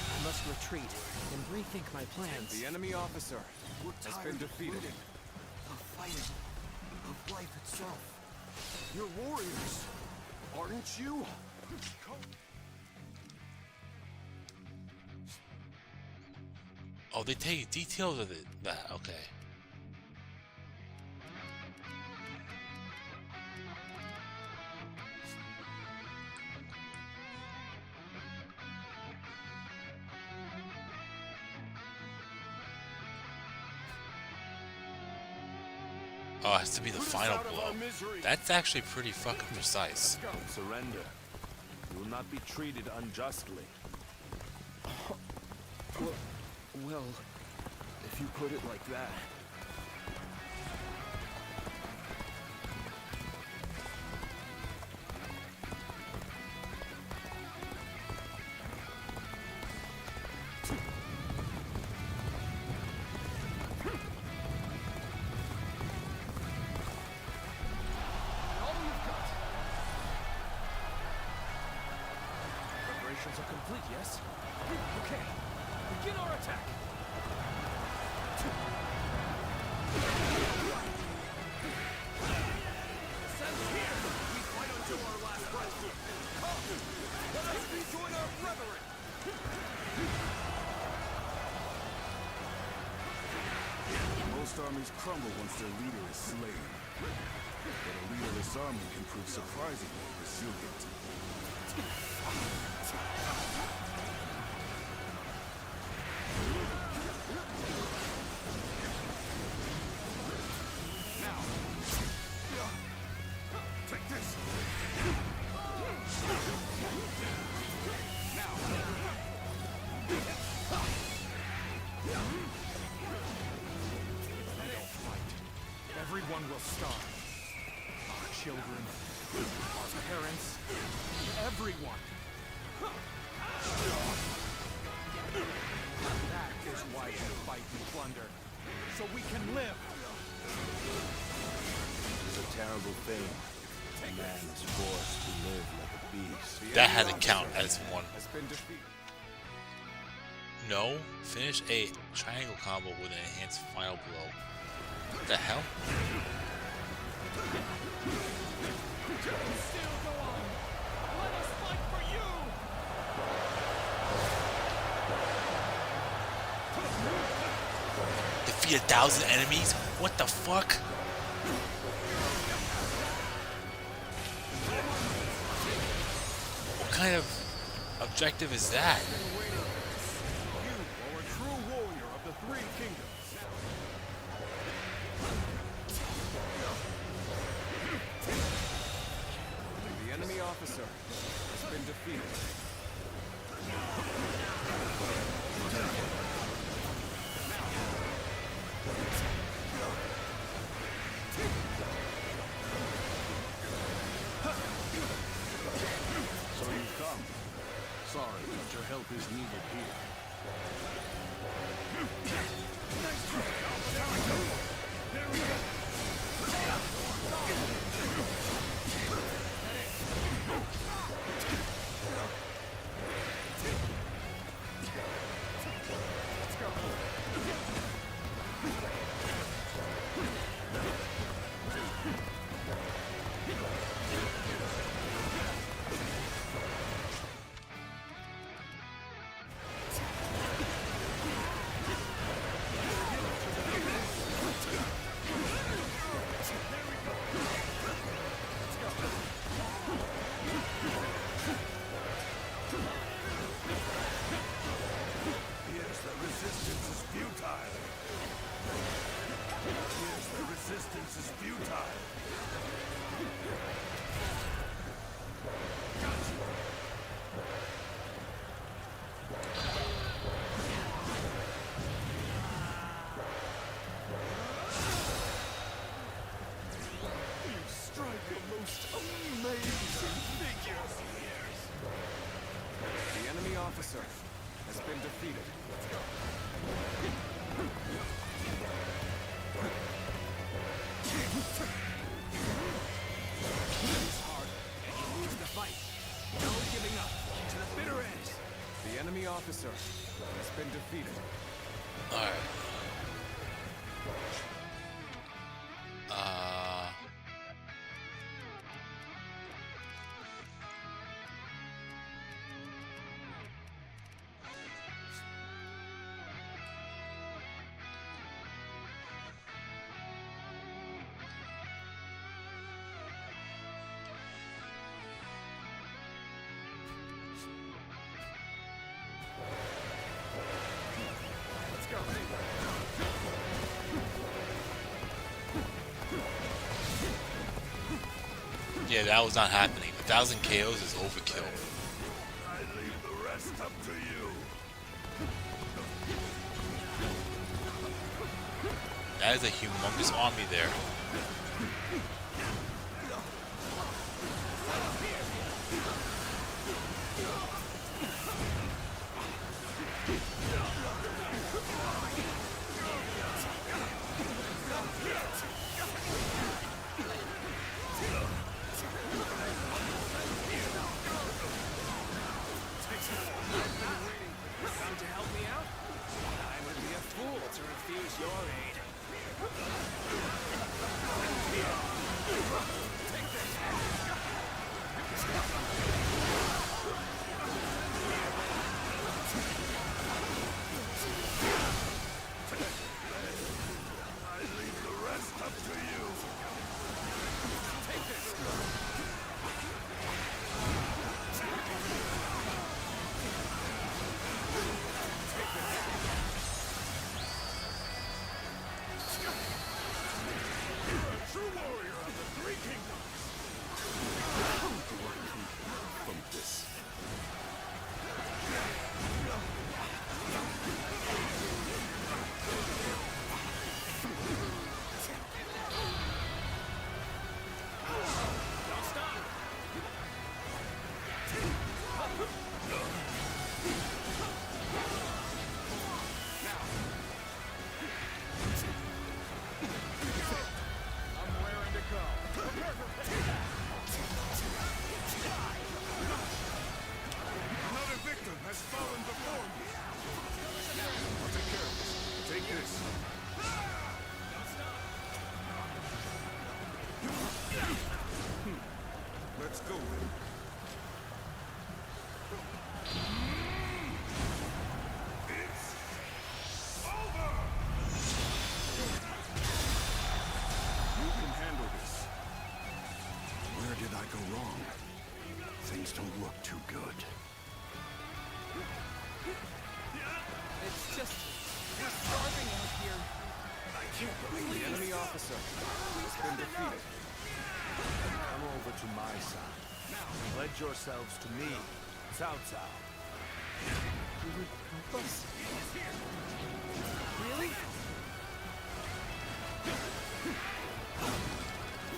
I must retreat and rethink my plans. The enemy officer has been defeated. Of fighting. Of life itself. You're warriors, aren't you? Oh, they take details of that. Okay. Oh, it has to be the final blow. That's actually pretty fucking precise. Surrender. You will not be treated unjustly. Well, if you put it like that. Preparations are complete, yes? Okay, begin our attack! Sense here! We fight until our last breath! Come! Let us rejoin our brethren! Most armies crumble once their leader is slain. But a leaderless army can prove surprisingly resilient. Take this! Everyone will starve. Our children, our parents, everyone. That is why we fight and plunder. So we can live. It's a terrible thing. A man is forced to live like a beast. That had to count as one. Has been defeated. No, finish a triangle combo with an enhanced final blow. What the hell? Still go on! Let us fight for you! Defeat 1,000 enemies? What the fuck? What kind of objective is that? You are a true warrior of the Three Kingdoms. The enemy officer has been defeated. So you've come. Sorry, but your help is needed here. defeated. Let's go. It's hard, and you lose the fight. No giving up. To the bitter end. The enemy officer has been defeated. Alright. Let's go. Yeah, that was not happening. 1,000 KOs is overkill. I leave the rest up to you. That is a humongous army there. Come to help me out? I would be a fool to refuse your aid. I leave the rest up to you. True warrior of the Three Kingdoms. From this. Don't stop. I'm raring to go. Another victim has fallen before me. I'll take care of this. Take this. Let's go then. It's over! You can handle this. Where did I go wrong? Things don't look too good. It's just, we're starving out here. I can't believe The enemy officer has been defeated. Come over to my side. Pledge yourselves to me, Cao Cao. You would help us? Really?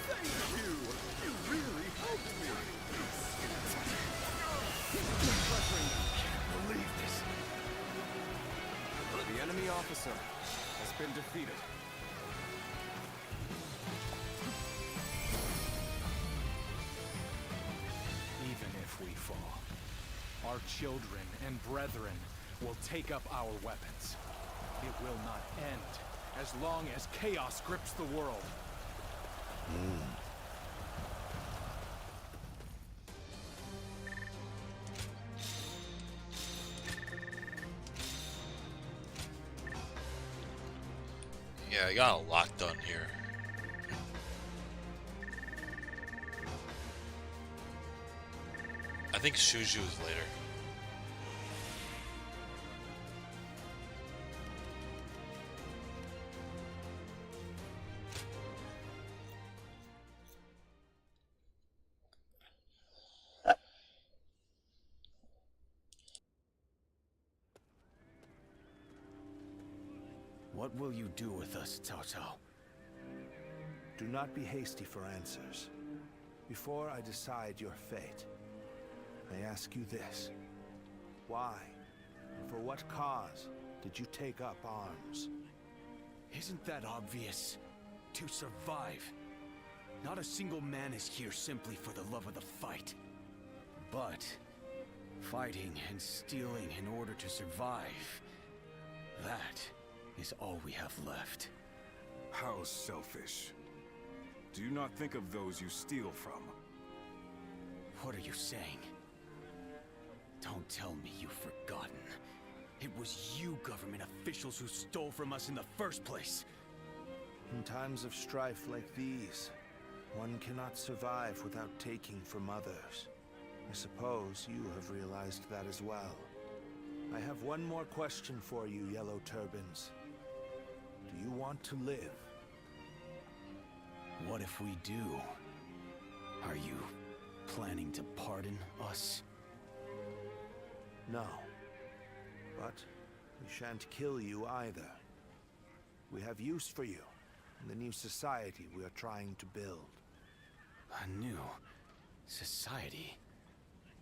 Thank you. You really helped me. believe this. The enemy officer has been defeated. Even if we fall, our children and brethren will take up our weapons. It will not end as long as chaos grips the world. Yeah, I got a lot done here. I think Shuju is later. What will you do with us, Cao Cao? Do not be hasty for answers. Before I decide your fate, I ask you this. Why For what cause did you take up arms? Isn't that obvious? To survive. Not a single man is here simply for the love of the fight. But fighting and stealing in order to survive, that is all we have left. How selfish. Do you not think of those you steal from? What are you saying? Don't tell me you've forgotten. It was you government officials who stole from us in the first place. In times of strife like these, one cannot survive without taking from others. I suppose you have realized that as well. I have one more question for you, Yellow Turbans. Do you want to live? What if we do? Are you planning to pardon us? No. But we shan't kill you either. We have use for you in the new society we are trying to build. A new society?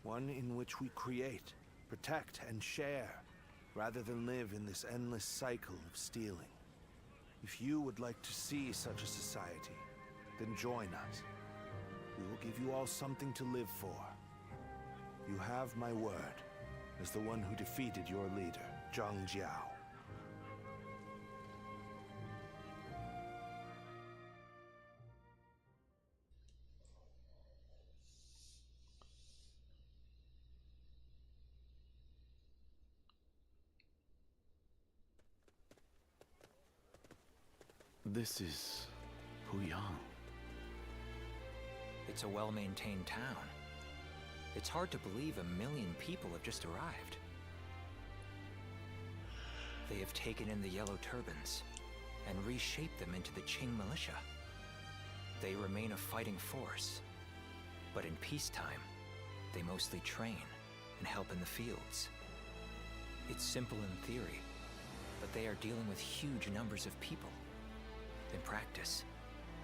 One in which we create, protect, and share, rather than live in this endless cycle of stealing. If you would like to see such a society, then join us. We will give you all something to live for. You have my word, as the one who defeated your leader, Zhang Jiao. This is Puyang. It's a well-maintained town. It's hard to believe 1 million people have just arrived. They have taken in the Yellow Turbans and reshaped them into the Qing militia. They remain a fighting force, but in peacetime, they mostly train and help in the fields. It's simple in theory, but they are dealing with huge numbers of people. In practice,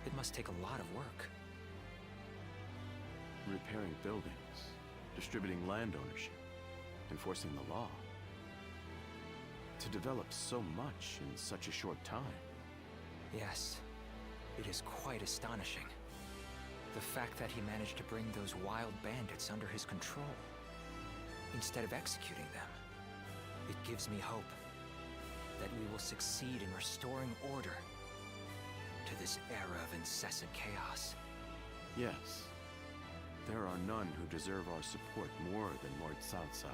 it must take a lot of work. Repairing buildings, distributing land ownership, enforcing the law. To develop so much in such a short time. Yes, it is quite astonishing. The fact that he managed to bring those wild bandits under his control, instead of executing them. It gives me hope that we will succeed in restoring order to this era of incessant chaos. Yes. There are none who deserve our support more than Lord Cao Cao.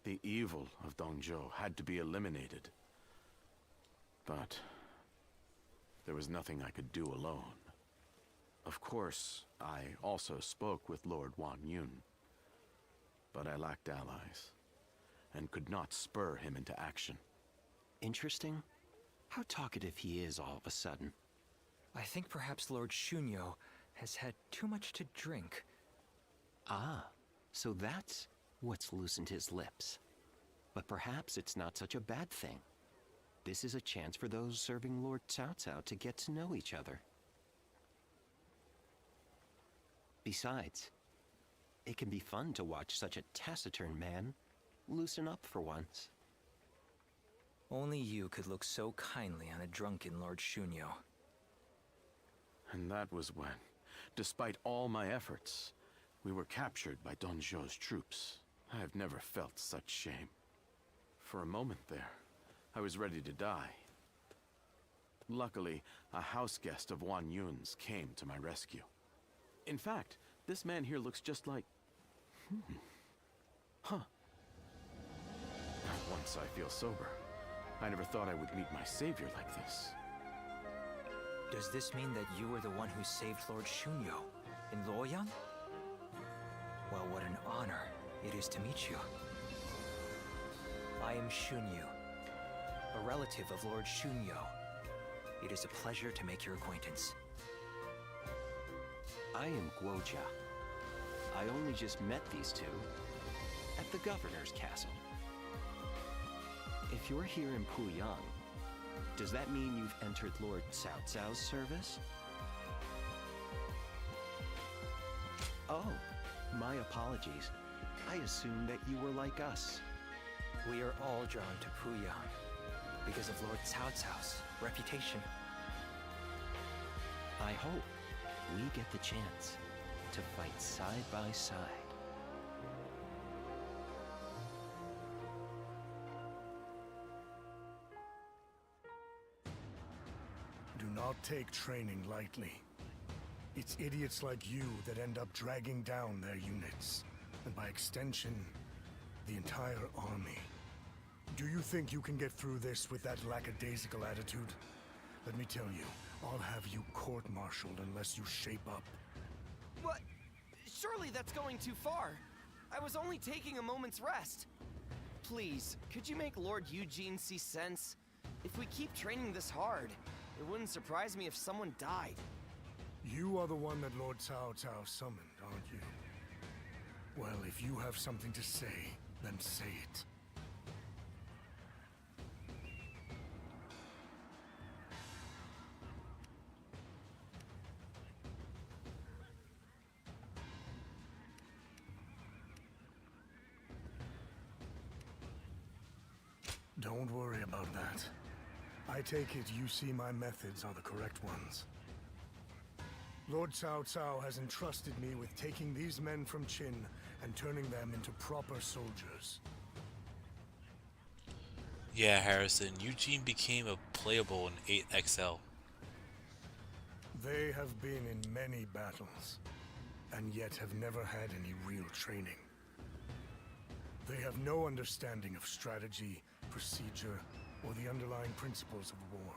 The evil of Dongzhou had to be eliminated. But there was nothing I could do alone. Of course, I also spoke with Lord Wan Yun. But I lacked allies, and could not spur him into action. Interesting. How talkative he is all of a sudden. I think perhaps Lord Shunyo has had too much to drink. Ah, so that's what's loosened his lips. But perhaps it's not such a bad thing. This is a chance for those serving Lord Cao Cao to get to know each other. Besides, it can be fun to watch such a taciturn man loosen up for once. Only you could look so kindly on a drunken Lord Shunyo. And that was when, despite all my efforts, we were captured by Dongzhou's troops. I have never felt such shame. For a moment there, I was ready to die. Luckily, a house guest of Wan Yun's came to my rescue. In fact, this man here looks just like... Huh. Once I feel sober, I never thought I would meet my savior like this. Does this mean that you were the one who saved Lord Shunyo in Luoyang? Well, what an honor it is to meet you. I am Shunyu, a relative of Lord Shunyo. It is a pleasure to make your acquaintance. I am Guojia. I only just met these two at the governor's castle. If you're here in Puyang, does that mean you've entered Lord Cao Cao's service? Oh, my apologies. I assumed that you were like us. We are all drawn to Puyang because of Lord Cao Cao's reputation. I hope we get the chance to fight side by side. Do not take training lightly. It's idiots like you that end up dragging down their units, and by extension, the entire army. Do you think you can get through this with that lackadaisical attitude? Let me tell you, I'll have you court-martialed unless you shape up. What? Surely that's going too far. I was only taking a moment's rest. Please, could you make Lord Eugene see sense? If we keep training this hard, it wouldn't surprise me if someone died. You are the one that Lord Cao Cao summoned, aren't you? Well, if you have something to say, then say it. Don't worry about that. I take it you see my methods are the correct ones. Lord Cao Cao has entrusted me with taking these men from Qin and turning them into proper soldiers. Yeah, Harrison, Eugene became a playable in 8XL. They have been in many battles, and yet have never had any real training. They have no understanding of strategy, procedure, or the underlying principles of war.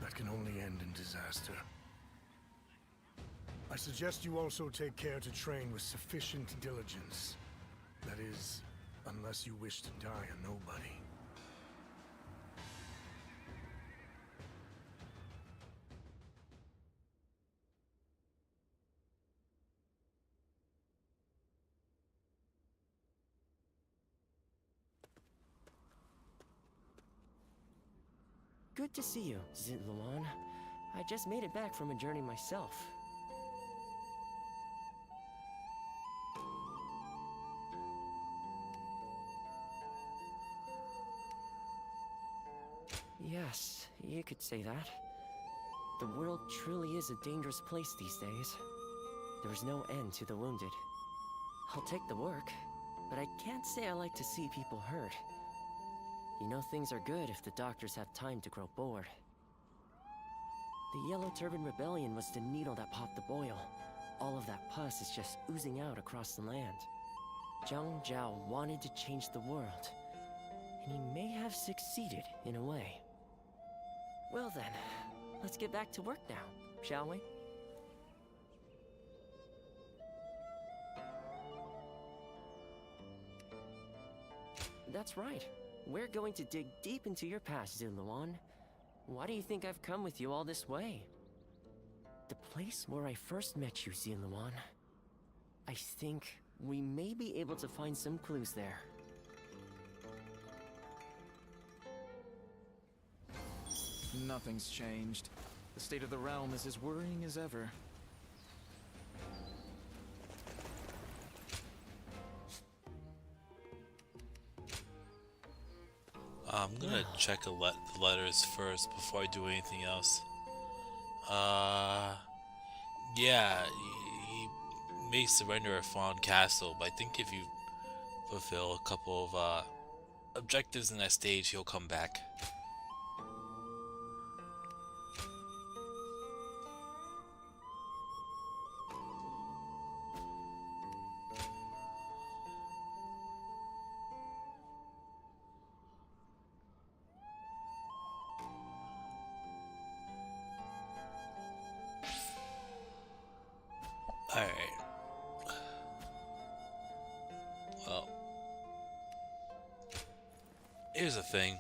That can only end in disaster. I suggest you also take care to train with sufficient diligence. That is, unless you wish to die a nobody. Good to see you, Zitluan. I just made it back from a journey myself. Yes, you could say that. The world truly is a dangerous place these days. There's no end to the wounded. I'll take the work, but I can't say I like to see people hurt. You know things are good if the doctors have time to grow bored. The Yellow Turban Rebellion was the needle that popped the boil. All of that pus is just oozing out across the land. Zhang Zhao wanted to change the world, and he may have succeeded in a way. Well then, let's get back to work now, shall we? That's right. We're going to dig deep into your past, Zitluan. Why do you think I've come with you all this way? The place where I first met you, Zitluan. I think we may be able to find some clues there. Nothing's changed. The state of the realm is as worrying as ever. I'm gonna check the letters first before I do anything else. Yeah, he may surrender a Fawn Castle, but I think if you fulfill a couple of objectives in that stage, he'll come back. Alright. Well, here's the thing.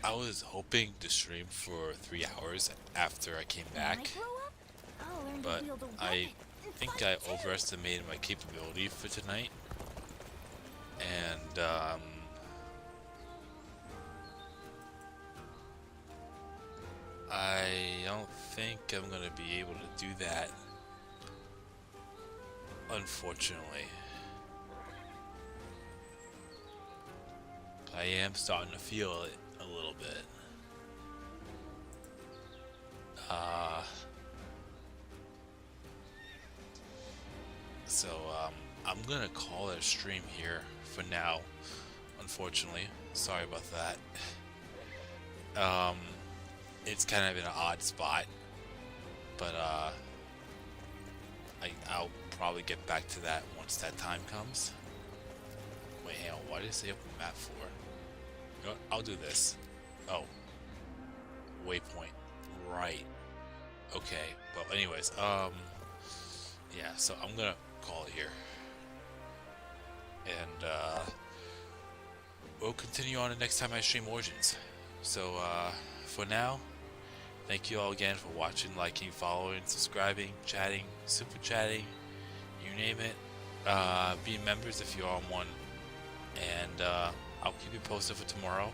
I was hoping to stream for 3 hours after I came back, but I think I overestimated my capability for tonight. And I don't think I'm gonna be able to do that, unfortunately. I am starting to feel it a little bit. So I'm gonna call it a stream here for now, unfortunately. Sorry about that. It's kind of in an odd spot, but I'll probably get back to that once that time comes. Wait, hang on, what did it say open map for? You know what, I'll do this. Oh, waypoint, right. Okay, well anyways, yeah, so I'm gonna call it here. And we'll continue on the next time I stream Origins. So for now, thank you all again for watching, liking, following, subscribing, chatting, super chatting, you name it. Be members if you are one. And I'll keep you posted for tomorrow.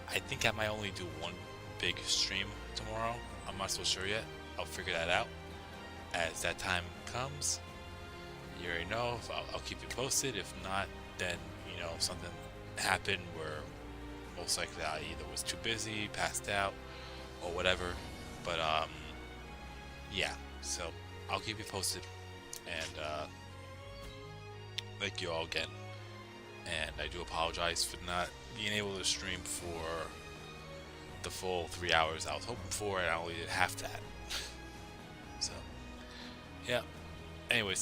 I think I might only do one big stream tomorrow. I'm not so sure yet. I'll figure that out as that time comes. You already know. I'll keep you posted. If not, then you know something happened where most likely I either was too busy, passed out, or whatever. But yeah. So I'll keep you posted. And thank you all again. And I do apologize for not being able to stream for the full 3 hours I was hoping for, and I only did half that. So yeah. Anyways.